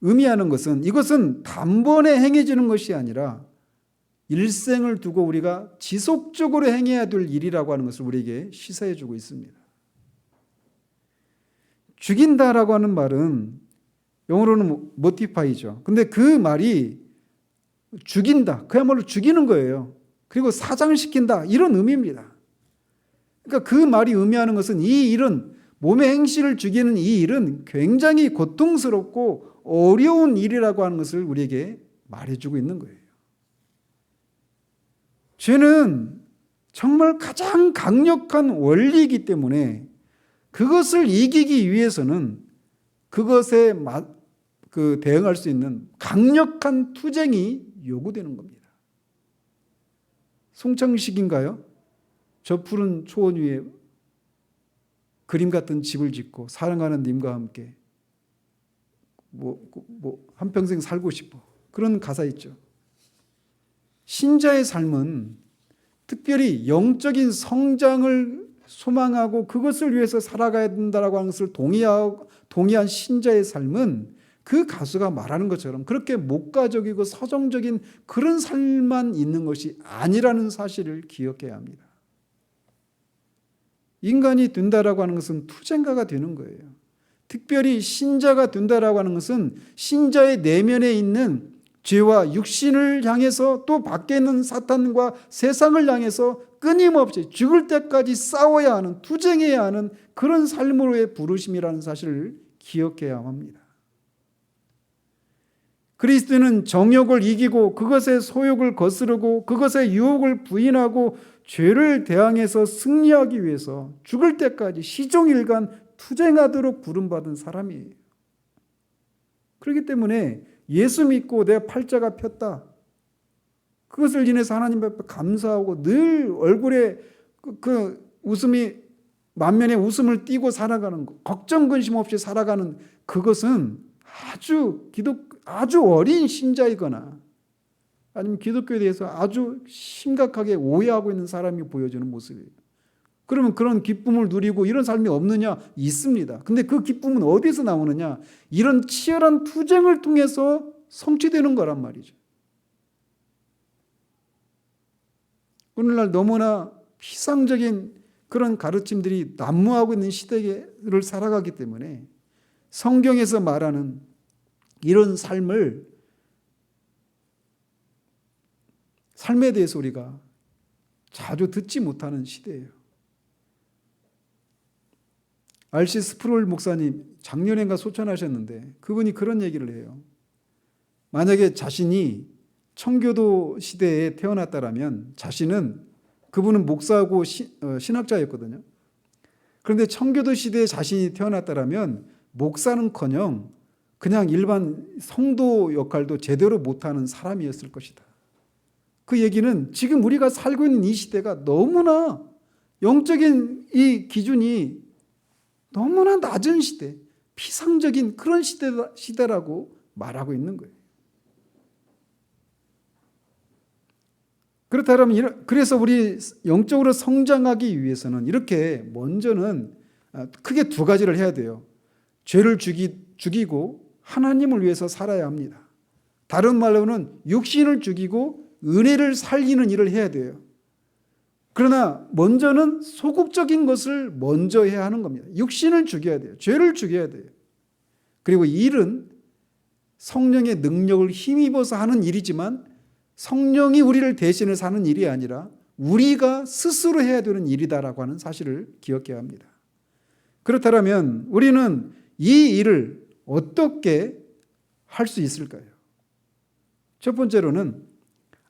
의미하는 것은 이것은 단번에 행해지는 것이 아니라 일생을 두고 우리가 지속적으로 행해야 될 일이라고 하는 것을 우리에게 시사해 주고 있습니다. 죽인다라고 하는 말은 영어로는 모티파이죠. 근데 그 말이 죽인다, 그야말로 죽이는 거예요. 그리고 사장시킨다, 이런 의미입니다. 그러니까 그 말이 의미하는 것은 이 일은, 몸의 행실을 죽이는 이 일은 굉장히 고통스럽고 어려운 일이라고 하는 것을 우리에게 말해주고 있는 거예요. 죄는 정말 가장 강력한 원리이기 때문에 그것을 이기기 위해서는 그것에 대응할 수 있는 강력한 투쟁이 요구되는 겁니다. 송창식인가요? 저 푸른 초원 위에 그림 같은 집을 짓고 사랑하는 님과 함께 한평생 살고 싶어. 그런 가사 있죠. 신자의 삶은 특별히 영적인 성장을 소망하고 그것을 위해서 살아가야 된다라고 하는 것을 동의한 신자의 삶은 그 가수가 말하는 것처럼 그렇게 목가적이고 서정적인 그런 삶만 있는 것이 아니라는 사실을 기억해야 합니다. 인간이 된다라고 하는 것은 투쟁가가 되는 거예요. 특별히 신자가 된다라고 하는 것은 신자의 내면에 있는 죄와 육신을 향해서 또 밖에 있는 사탄과 세상을 향해서 끊임없이 죽을 때까지 싸워야 하는, 투쟁해야 하는 그런 삶으로의 부르심이라는 사실을 기억해야 합니다. 그리스도는 정욕을 이기고 그것의 소욕을 거스르고 그것의 유혹을 부인하고 죄를 대항해서 승리하기 위해서 죽을 때까지 시종일관 투쟁하도록 부름받은 사람이에요. 그렇기 때문에 예수 믿고 내 팔자가 폈다, 그것을 인해서 하나님 앞에 감사하고 늘 얼굴에 그 웃음이, 만면에 웃음을 띠고 살아가는 것, 걱정 근심 없이 살아가는 그것은 아주 어린 신자이거나 아니면 기독교에 대해서 아주 심각하게 오해하고 있는 사람이 보여주는 모습이에요. 그러면 그런 기쁨을 누리고 이런 삶이 없느냐? 있습니다. 근데 그 기쁨은 어디서 나오느냐? 이런 치열한 투쟁을 통해서 성취되는 거란 말이죠. 오늘날 너무나 피상적인 그런 가르침들이 난무하고 있는 시대를 살아가기 때문에 성경에서 말하는 이런 삶에 대해서 우리가 자주 듣지 못하는 시대예요. R.C. 스프롤 목사님 작년엔가 소천하셨는데 그분이 그런 얘기를 해요. 만약에 자신이 청교도 시대에 태어났다라면 그분은 목사고 신학자였거든요. 그런데 청교도 시대에 자신이 태어났다라면 목사는커녕 그냥 일반 성도 역할도 제대로 못하는 사람이었을 것이다. 그 얘기는 지금 우리가 살고 있는 이 시대가 너무나 영적인 이 기준이 너무나 낮은 시대, 피상적인 그런 시대라고 말하고 있는 거예요. 그렇다면 그래서 우리 영적으로 성장하기 위해서는 이렇게 먼저는 크게 두 가지를 해야 돼요. 죄를 죽이고 하나님을 위해서 살아야 합니다. 다른 말로는 육신을 죽이고 은혜를 살리는 일을 해야 돼요. 그러나 먼저는 소극적인 것을 먼저 해야 하는 겁니다. 육신을 죽여야 돼요. 죄를 죽여야 돼요. 그리고 이 일은 성령의 능력을 힘입어서 하는 일이지만 성령이 우리를 대신해 사는 일이 아니라 우리가 스스로 해야 되는 일이다라고 하는 사실을 기억해야 합니다. 그렇다면 우리는 이 일을 어떻게 할 수 있을까요? 첫 번째로는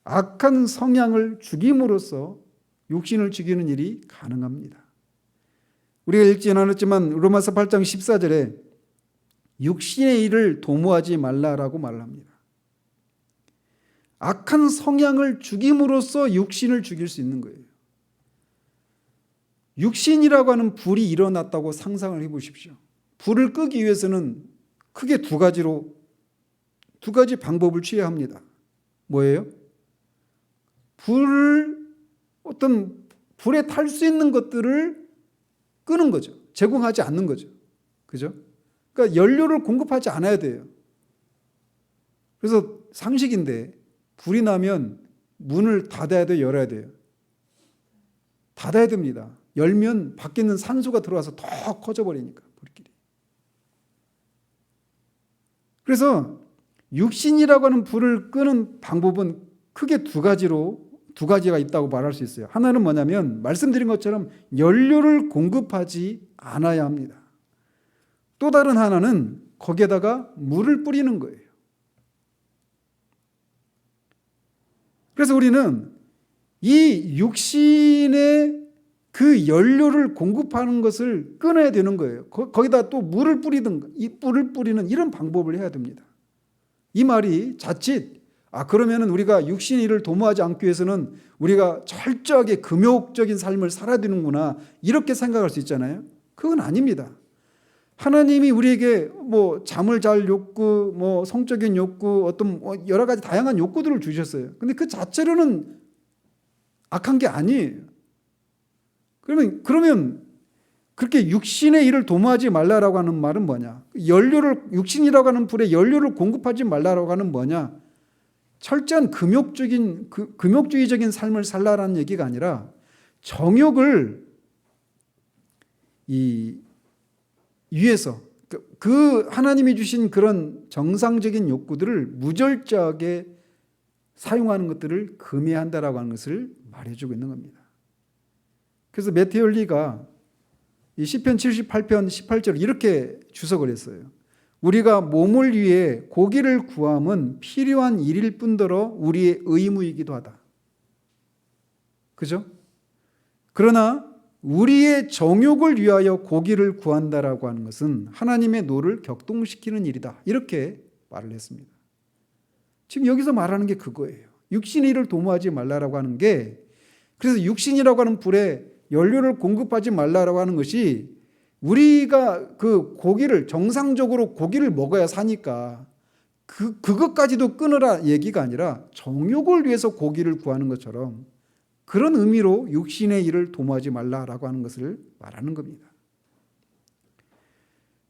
악한 성향을 죽임으로써 육신을 죽이는 일이 가능합니다. 우리가 읽지 않았지만 로마서 8장 14절에 육신의 일을 도모하지 말라라고 말합니다. 악한 성향을 죽임으로써 육신을 죽일 수 있는 거예요. 육신이라고 하는 불이 일어났다고 상상을 해보십시오. 불을 끄기 위해서는 크게 두 가지 방법을 취해야 합니다. 뭐예요? 불에 탈 수 있는 것들을 끄는 거죠. 제공하지 않는 거죠. 그죠? 그러니까 연료를 공급하지 않아야 돼요. 그래서 상식인데 불이 나면 문을 닫아야 돼요, 열어야 돼요? 닫아야 됩니다. 열면 밖에 있는 산소가 들어와서 더 커져 버리니까 불길이. 그래서 육신이라고 하는 불을 끄는 방법은 크게 두 가지가 있다고 말할 수 있어요. 하나는 뭐냐면 말씀드린 것처럼 연료를 공급하지 않아야 합니다. 또 다른 하나는 거기에다가 물을 뿌리는 거예요. 그래서 우리는 이 육신의 그 연료를 공급하는 것을 끊어야 되는 거예요. 거기다 또 물을 뿌리든가, 이 뿔을 뿌리는 이런 방법을 해야 됩니다. 이 말이 자칫 그러면은 우리가 육신의 일을 도모하지 않기 위해서는 우리가 철저하게 금욕적인 삶을 살아야 되는구나 이렇게 생각할 수 있잖아요. 그건 아닙니다. 하나님이 우리에게 뭐 잠을 잘 욕구, 뭐 성적인 욕구, 어떤 여러 가지 다양한 욕구들을 주셨어요. 근데 그 자체로는 악한 게 아니에요. 그러면 그렇게 육신의 일을 도모하지 말라라고 하는 말은 뭐냐? 육신이라고 하는 불에 연료를 공급하지 말라라고 하는 뭐냐? 철저한 금욕주의적인 삶을 살라라는 얘기가 아니라 정욕을 위해서 그 하나님이 주신 그런 정상적인 욕구들을 무절제하게 사용하는 것들을 금해야 한다라고 하는 것을 말해주고 있는 겁니다. 그래서 메테올리가 이 시편 78편 18절 이렇게 주석을 했어요. 우리가 몸을 위해 고기를 구함은 필요한 일일 뿐더러 우리의 의무이기도 하다. 그죠? 그러나 우리의 정욕을 위하여 고기를 구한다라고 하는 것은 하나님의 노를 격동시키는 일이다. 이렇게 말을 했습니다. 지금 여기서 말하는 게 그거예요. 육신의 일을 도모하지 말라라고 하는 게, 그래서 육신이라고 하는 불에 연료를 공급하지 말라라고 하는 것이 우리가 그 고기를 정상적으로 고기를 먹어야 사니까 그것까지도 끊으라 얘기가 아니라 정욕을 위해서 고기를 구하는 것처럼 그런 의미로 육신의 일을 도모하지 말라라고 하는 것을 말하는 겁니다.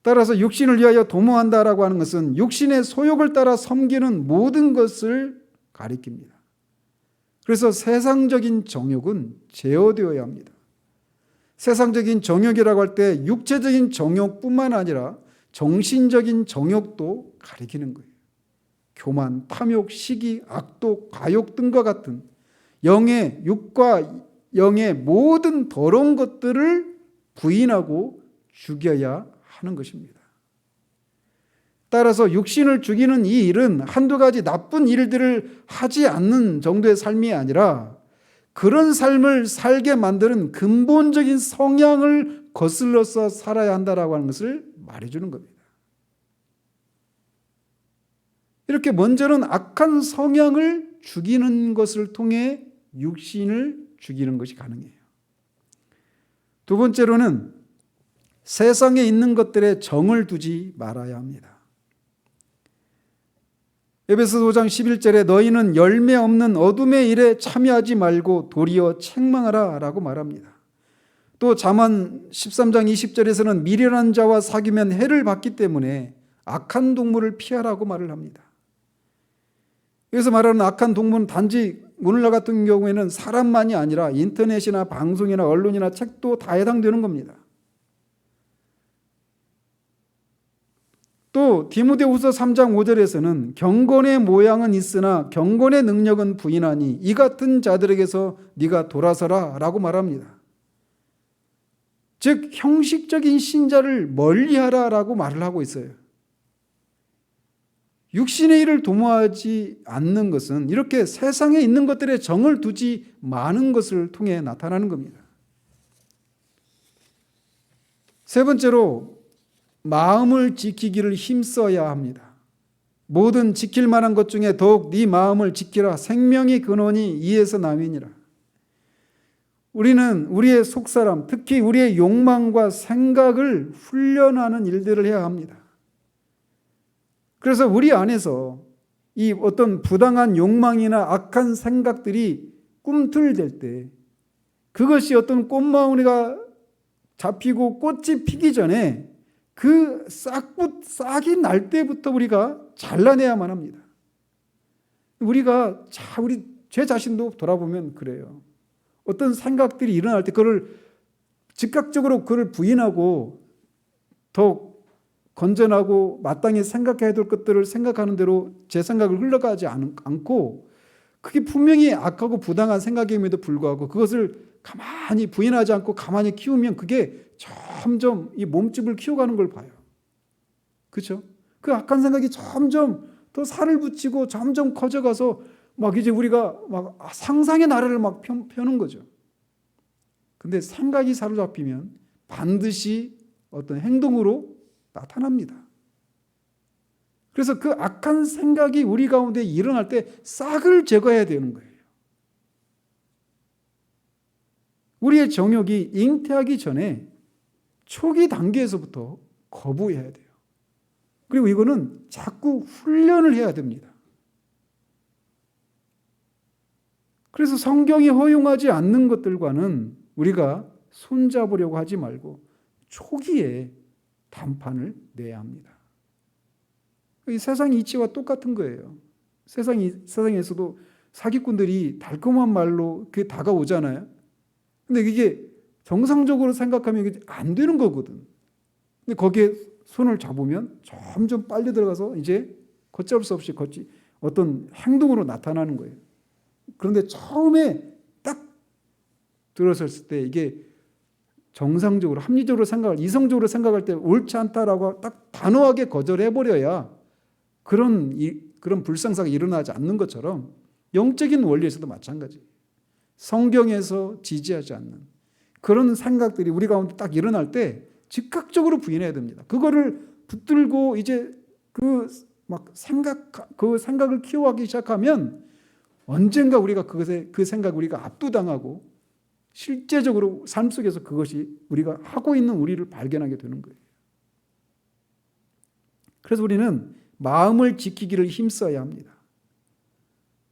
따라서 육신을 위하여 도모한다라고 하는 것은 육신의 소욕을 따라 섬기는 모든 것을 가리킵니다. 그래서 세상적인 정욕은 제어되어야 합니다. 세상적인 정욕이라고 할 때 육체적인 정욕뿐만 아니라 정신적인 정욕도 가리키는 거예요. 교만, 탐욕, 시기, 악독, 과욕 등과 같은 육과 영의 모든 더러운 것들을 부인하고 죽여야 하는 것입니다. 따라서 육신을 죽이는 이 일은 한두 가지 나쁜 일들을 하지 않는 정도의 삶이 아니라 그런 삶을 살게 만드는 근본적인 성향을 거슬러서 살아야 한다라고 하는 것을 말해주는 겁니다. 이렇게 먼저는 악한 성향을 죽이는 것을 통해 육신을 죽이는 것이 가능해요. 두 번째로는 세상에 있는 것들에 정을 두지 말아야 합니다. 에베소서 5장 11절에 너희는 열매 없는 어둠의 일에 참여하지 말고 도리어 책망하라 라고 말합니다. 또 잠언 13장 20절에서는 미련한 자와 사귀면 해를 받기 때문에 악한 동물을 피하라고 말을 합니다. 여기서 말하는 악한 동물은 단지 오늘날 같은 경우에는 사람만이 아니라 인터넷이나 방송이나 언론이나 책도 다 해당되는 겁니다. 또 디모데후서 3장 5절에서는 경건의 모양은 있으나 경건의 능력은 부인하니 이 같은 자들에게서 네가 돌아서라 라고 말합니다. 즉 형식적인 신자를 멀리하라 라고 말을 하고 있어요. 육신의 일을 도모하지 않는 것은 이렇게 세상에 있는 것들에 정을 두지 마는 것을 통해 나타나는 겁니다. 세 번째로 마음을 지키기를 힘써야 합니다. 모든 지킬 만한 것 중에 더욱 네 마음을 지키라. 생명의 근원이 이에서 나뉘니라. 우리는 우리의 속사람, 특히 우리의 욕망과 생각을 훈련하는 일들을 해야 합니다. 그래서 우리 안에서 이 어떤 부당한 욕망이나 악한 생각들이 꿈틀댈 때 그것이 어떤 꽃망울이가 잡히고 꽃이 피기 전에 그 싹이 날 때부터 우리가 잘라내야만 합니다. 우리가 우리 제 자신도 돌아보면 그래요. 어떤 생각들이 일어날 때 그걸 즉각적으로 그걸 부인하고 더 건전하고 마땅히 생각해야 될 것들을 생각하는 대로 제 생각을 흘러가지 않고 그게 분명히 악하고 부당한 생각임에도 불구하고 그것을 가만히 부인하지 않고 가만히 키우면 그게 점점 이 몸집을 키워가는 걸 봐요. 그렇죠? 그 악한 생각이 점점 더 살을 붙이고 점점 커져가서 막 이제 우리가 막 상상의 나래를 막 펴는 거죠. 근데 생각이 사로잡히면 반드시 어떤 행동으로 나타납니다. 그래서 그 악한 생각이 우리 가운데 일어날 때 싹을 제거해야 되는 거예요. 우리의 정욕이 잉태하기 전에 초기 단계에서부터 거부해야 돼요. 그리고 이거는 자꾸 훈련을 해야 됩니다. 그래서 성경이 허용하지 않는 것들과는 우리가 손잡으려고 하지 말고 초기에 단판을 내야 합니다. 이 세상 이치와 똑같은 거예요. 세상에서도 사기꾼들이 달콤한 말로 그게 다가오잖아요. 근데 이게 정상적으로 생각하면 이게 안 되는 거거든. 근데 거기에 손을 잡으면 점점 빨리 들어가서 이제 걷잡을 수 없이 어떤 행동으로 나타나는 거예요. 그런데 처음에 딱 들어섰을 때 이게 정상적으로 합리적으로 이성적으로 생각할 때 옳지 않다라고 딱 단호하게 거절해버려야 그런 불상사가 일어나지 않는 것처럼 영적인 원리에서도 마찬가지예요. 성경에서 지지하지 않는 그런 생각들이 우리 가운데 딱 일어날 때 즉각적으로 부인해야 됩니다. 그거를 붙들고 이제 그 생각을 키워가기 시작하면 언젠가 우리가 그 생각 우리가 압도당하고 실제적으로 삶 속에서 그것이 우리가 하고 있는 우리를 발견하게 되는 거예요. 그래서 우리는 마음을 지키기를 힘써야 합니다.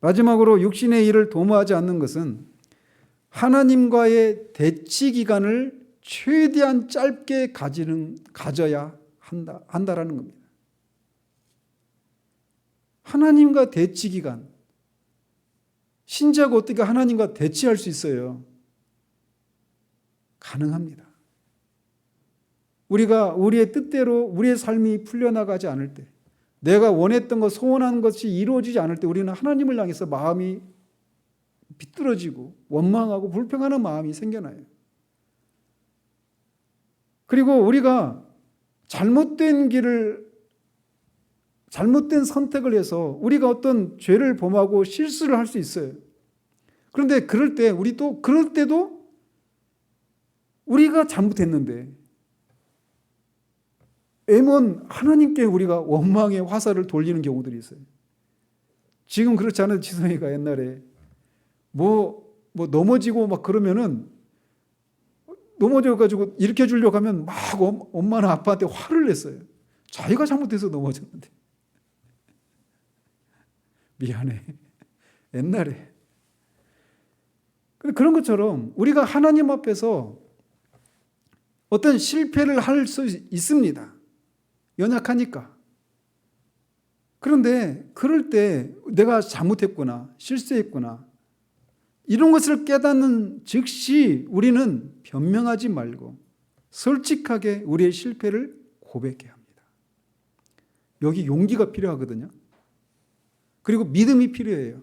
마지막으로 육신의 일을 도모하지 않는 것은 하나님과의 대치 기간을 최대한 짧게 가져야 한다라는 겁니다. 하나님과 대치 기간. 신자가 어떻게 하나님과 대치할 수 있어요? 가능합니다. 우리가 우리의 뜻대로 우리의 삶이 풀려나가지 않을 때, 내가 원했던 것, 소원한 것이 이루어지지 않을 때 우리는 하나님을 향해서 마음이 비뚤어지고 원망하고 불평하는 마음이 생겨나요. 그리고 우리가 잘못된 선택을 해서 우리가 어떤 죄를 범하고 실수를 할 수 있어요. 그런데 그럴 때도 우리가 잘못했는데 애먼 하나님께 우리가 원망의 화살을 돌리는 경우들이 있어요. 지금 그렇지 않아도 지성이가 옛날에 뭐 넘어지고 막 그러면은 넘어져가지고 일으켜 주려고 하면 막 엄마나 아빠한테 화를 냈어요. 자기가 잘못해서 넘어졌는데. 미안해. 옛날에. 그런 것처럼 우리가 하나님 앞에서 어떤 실패를 할 수 있습니다. 연약하니까. 그런데 그럴 때 내가 잘못했구나, 실수했구나, 이런 것을 깨닫는 즉시 우리는 변명하지 말고 솔직하게 우리의 실패를 고백해야 합니다. 여기 용기가 필요하거든요. 그리고 믿음이 필요해요.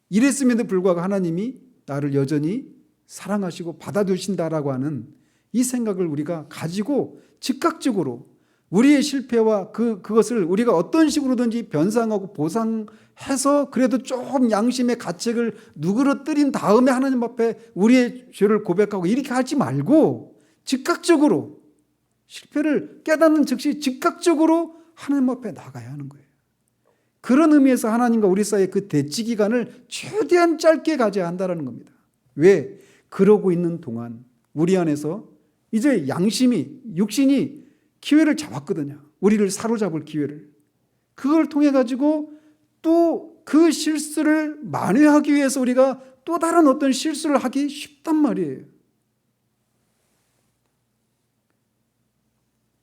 이랬음에도 불구하고 하나님이 나를 여전히 사랑하시고 받아주신다라고 하는 이 생각을 우리가 가지고 즉각적으로 우리의 실패와 그것을 우리가 어떤 식으로든지 변상하고 보상해서 그래도 조금 양심의 가책을 누그러뜨린 다음에 하나님 앞에 우리의 죄를 고백하고 이렇게 하지 말고 즉각적으로 실패를 깨닫는 즉시 즉각적으로 하나님 앞에 나가야 하는 거예요. 그런 의미에서 하나님과 우리 사이의 그 대치 기간을 최대한 짧게 가져야 한다는 겁니다. 왜? 그러고 있는 동안 우리 안에서 이제 육신이 기회를 잡았거든요. 우리를 사로잡을 기회를. 그걸 통해 가지고 또 그 실수를 만회하기 위해서 우리가 또 다른 어떤 실수를 하기 쉽단 말이에요.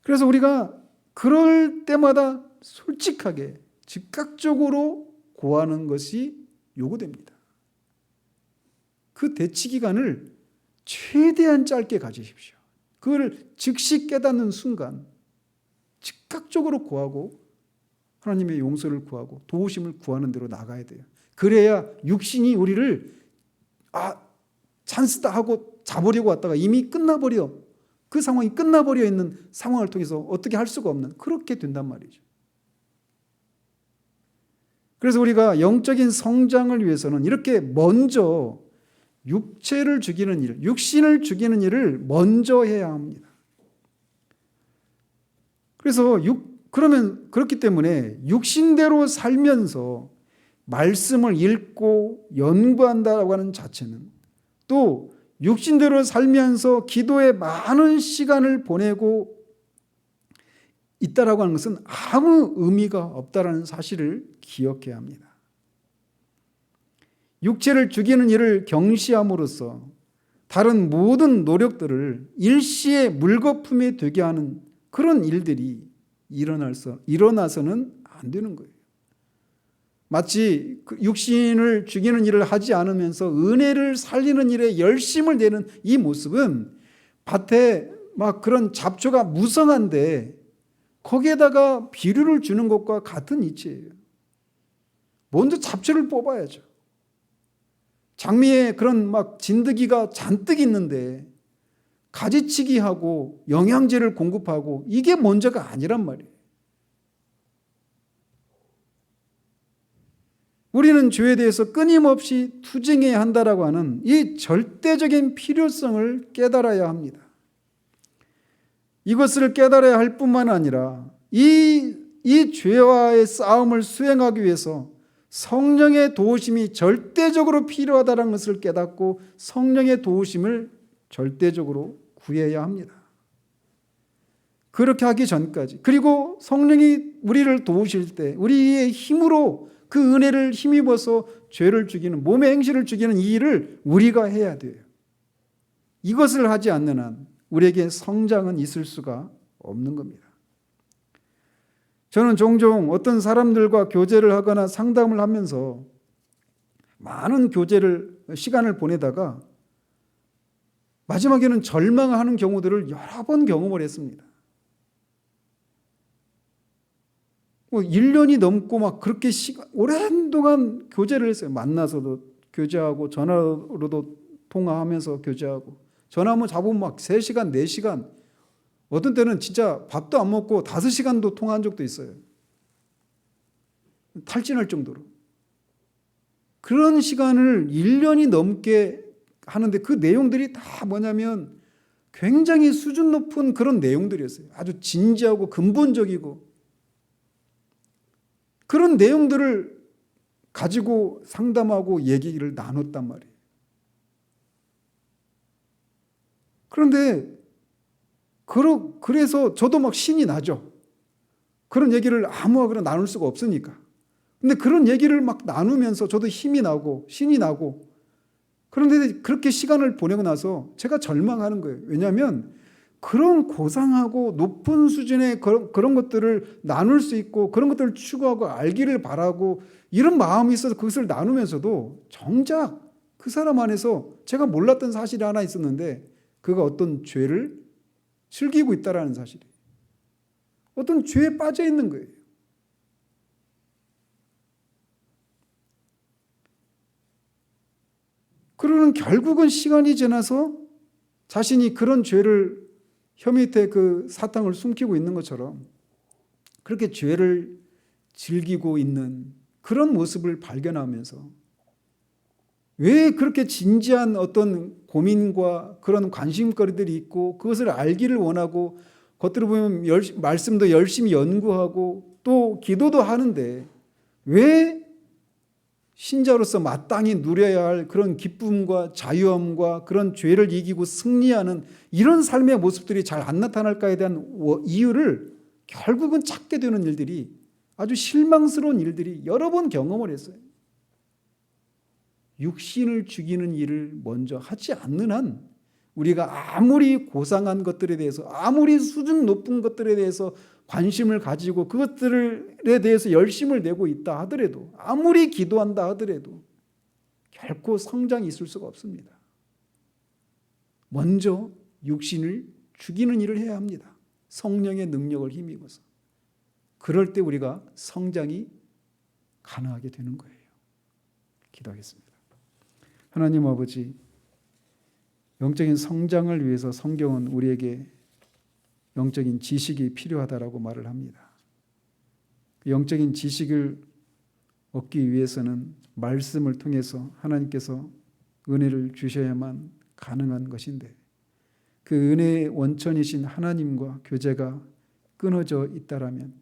그래서 우리가 그럴 때마다 솔직하게 즉각적으로 고하는 것이 요구됩니다. 그 대치 기간을 최대한 짧게 가지십시오. 그걸 즉시 깨닫는 순간 즉각적으로 고하고 하나님의 용서를 구하고 도우심을 구하는 대로 나가야 돼요. 그래야 육신이 우리를 찬스다 하고 잡으려고 왔다가 이미 끝나버려, 그 상황이 끝나버려 있는 상황을 통해서 어떻게 할 수가 없는, 그렇게 된단 말이죠. 그래서 우리가 영적인 성장을 위해서는 이렇게 먼저 육체를 죽이는 일, 육신을 죽이는 일을 먼저 해야 합니다. 그래서 그렇기 때문에 육신대로 살면서 말씀을 읽고 연구한다고 하는 자체는, 또 육신대로 살면서 기도에 많은 시간을 보내고 있다라고 하는 것은 아무 의미가 없다라는 사실을 기억해야 합니다. 육체를 죽이는 일을 경시함으로써 다른 모든 노력들을 일시에 물거품이 되게 하는 그런 일들이 일어나서는 안 되는 거예요. 마치 육신을 죽이는 일을 하지 않으면서 은혜를 살리는 일에 열심을 내는 이 모습은 밭에 막 그런 잡초가 무성한데 거기에다가 비료를 주는 것과 같은 이치예요. 먼저 잡초를 뽑아야죠. 장미에 그런 막 진드기가 잔뜩 있는데 가지치기 하고 영양제를 공급하고 이게 먼저가 아니란 말이에요. 우리는 죄에 대해서 끊임없이 투쟁해야 한다라고 하는 이 절대적인 필요성을 깨달아야 합니다. 이것을 깨달아야 할 뿐만 아니라 이 죄와의 싸움을 수행하기 위해서 성령의 도우심이 절대적으로 필요하다는 것을 깨닫고 성령의 도우심을 절대적으로 구해야 합니다. 그렇게 하기 전까지, 그리고 성령이 우리를 도우실 때 우리의 힘으로 그 은혜를 힘입어서 죄를 죽이는, 몸의 행실을 죽이는 이 일을 우리가 해야 돼요. 이것을 하지 않는 한 우리에게 성장은 있을 수가 없는 겁니다. 저는 종종 어떤 사람들과 교제를 하거나 상담을 하면서 많은 시간을 보내다가 마지막에는 절망하는 경우들을 여러 번 경험을 했습니다. 1년이 넘고 막 그렇게 오랜 동안 교제를 했어요. 만나서도 교제하고 전화로도 통화하면서 교제하고, 전화 한번 잡으면 막 3시간, 4시간, 어떤 때는 진짜 밥도 안 먹고 5시간도 통화한 적도 있어요. 탈진할 정도로. 그런 시간을 1년이 넘게 하는데 그 내용들이 다 뭐냐면 굉장히 수준 높은 그런 내용들이었어요. 아주 진지하고 근본적이고 그런 내용들을 가지고 상담하고 얘기를 나눴단 말이에요. 그런데 그래서 저도 막 신이 나죠. 그런 얘기를 아무하거나 나눌 수가 없으니까. 근데 그런 얘기를 막 나누면서 저도 힘이 나고 신이 나고, 그런데 그렇게 시간을 보내고 나서 제가 절망하는 거예요. 왜냐하면 그런 고상하고 높은 수준의 그런 것들을 나눌 수 있고 그런 것들을 추구하고 알기를 바라고 이런 마음이 있어서 그것을 나누면서도 정작 그 사람 안에서 제가 몰랐던 사실이 하나 있었는데, 그가 어떤 죄를 즐기고 있다는 사실이에요. 어떤 죄에 빠져 있는 거예요. 그러는 결국은 시간이 지나서 자신이 그런 죄를 혀 밑에 그 사탕을 숨기고 있는 것처럼 그렇게 죄를 즐기고 있는 그런 모습을 발견하면서 왜 그렇게 진지한 어떤 고민과 그런 관심거리들이 있고 그것을 알기를 원하고 겉으로 보면 말씀도 열심히 연구하고 또 기도도 하는데 왜 신자로서 마땅히 누려야 할 그런 기쁨과 자유함과 그런 죄를 이기고 승리하는 이런 삶의 모습들이 잘 안 나타날까에 대한 이유를 결국은 찾게 되는 일들이, 아주 실망스러운 일들이 여러 번 경험을 했어요. 육신을 죽이는 일을 먼저 하지 않는 한 우리가 아무리 고상한 것들에 대해서, 아무리 수준 높은 것들에 대해서 관심을 가지고 그것들에 대해서 열심을 내고 있다 하더라도, 아무리 기도한다 하더라도 결코 성장이 있을 수가 없습니다. 먼저 육신을 죽이는 일을 해야 합니다. 성령의 능력을 힘입어서. 그럴 때 우리가 성장이 가능하게 되는 거예요. 기도하겠습니다. 하나님 아버지, 영적인 성장을 위해서 성경은 우리에게 영적인 지식이 필요하다라고 말을 합니다. 영적인 지식을 얻기 위해서는 말씀을 통해서 하나님께서 은혜를 주셔야만 가능한 것인데, 그 은혜의 원천이신 하나님과 교제가 끊어져 있다라면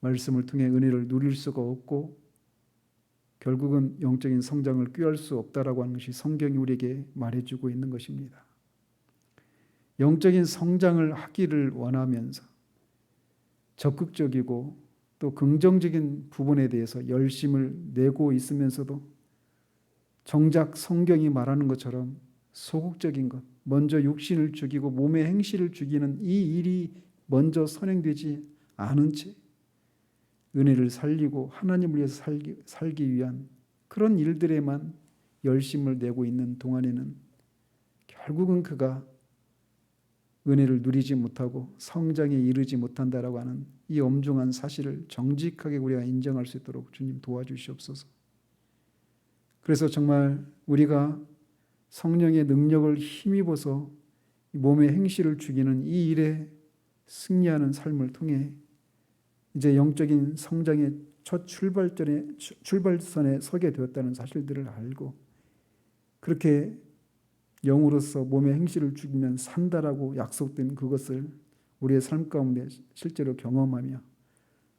말씀을 통해 은혜를 누릴 수가 없고 결국은 영적인 성장을 꾀할 수 없다라고 하는 것이 성경이 우리에게 말해주고 있는 것입니다. 영적인 성장을 하기를 원하면서 적극적이고 또 긍정적인 부분에 대해서 열심을 내고 있으면서도 정작 성경이 말하는 것처럼 소극적인 것, 먼저 육신을 죽이고 몸의 행실을 죽이는 이 일이 먼저 선행되지 않은 채 은혜를 살리고 하나님을 위해서 살기 위한 그런 일들에만 열심을 내고 있는 동안에는 결국은 그가 은혜를 누리지 못하고 성장에 이르지 못한다라고 하는 이 엄중한 사실을 정직하게 우리가 인정할 수 있도록 주님 도와주시옵소서. 그래서 정말 우리가 성령의 능력을 힘입어서 몸의 행실을 죽이는 이 일에 승리하는 삶을 통해 이제 영적인 성장의 첫 출발선에 서게 되었다는 사실들을 알고 그렇게 영으로서 몸의 행실을 죽이면 산다라고 약속된 그것을 우리의 삶 가운데 실제로 경험하며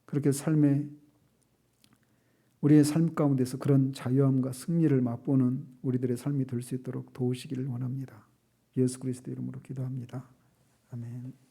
그렇게 우리의 삶 가운데서 그런 자유함과 승리를 맛보는 우리들의 삶이 될 수 있도록 도우시기를 원합니다. 예수 그리스도 이름으로 기도합니다. 아멘.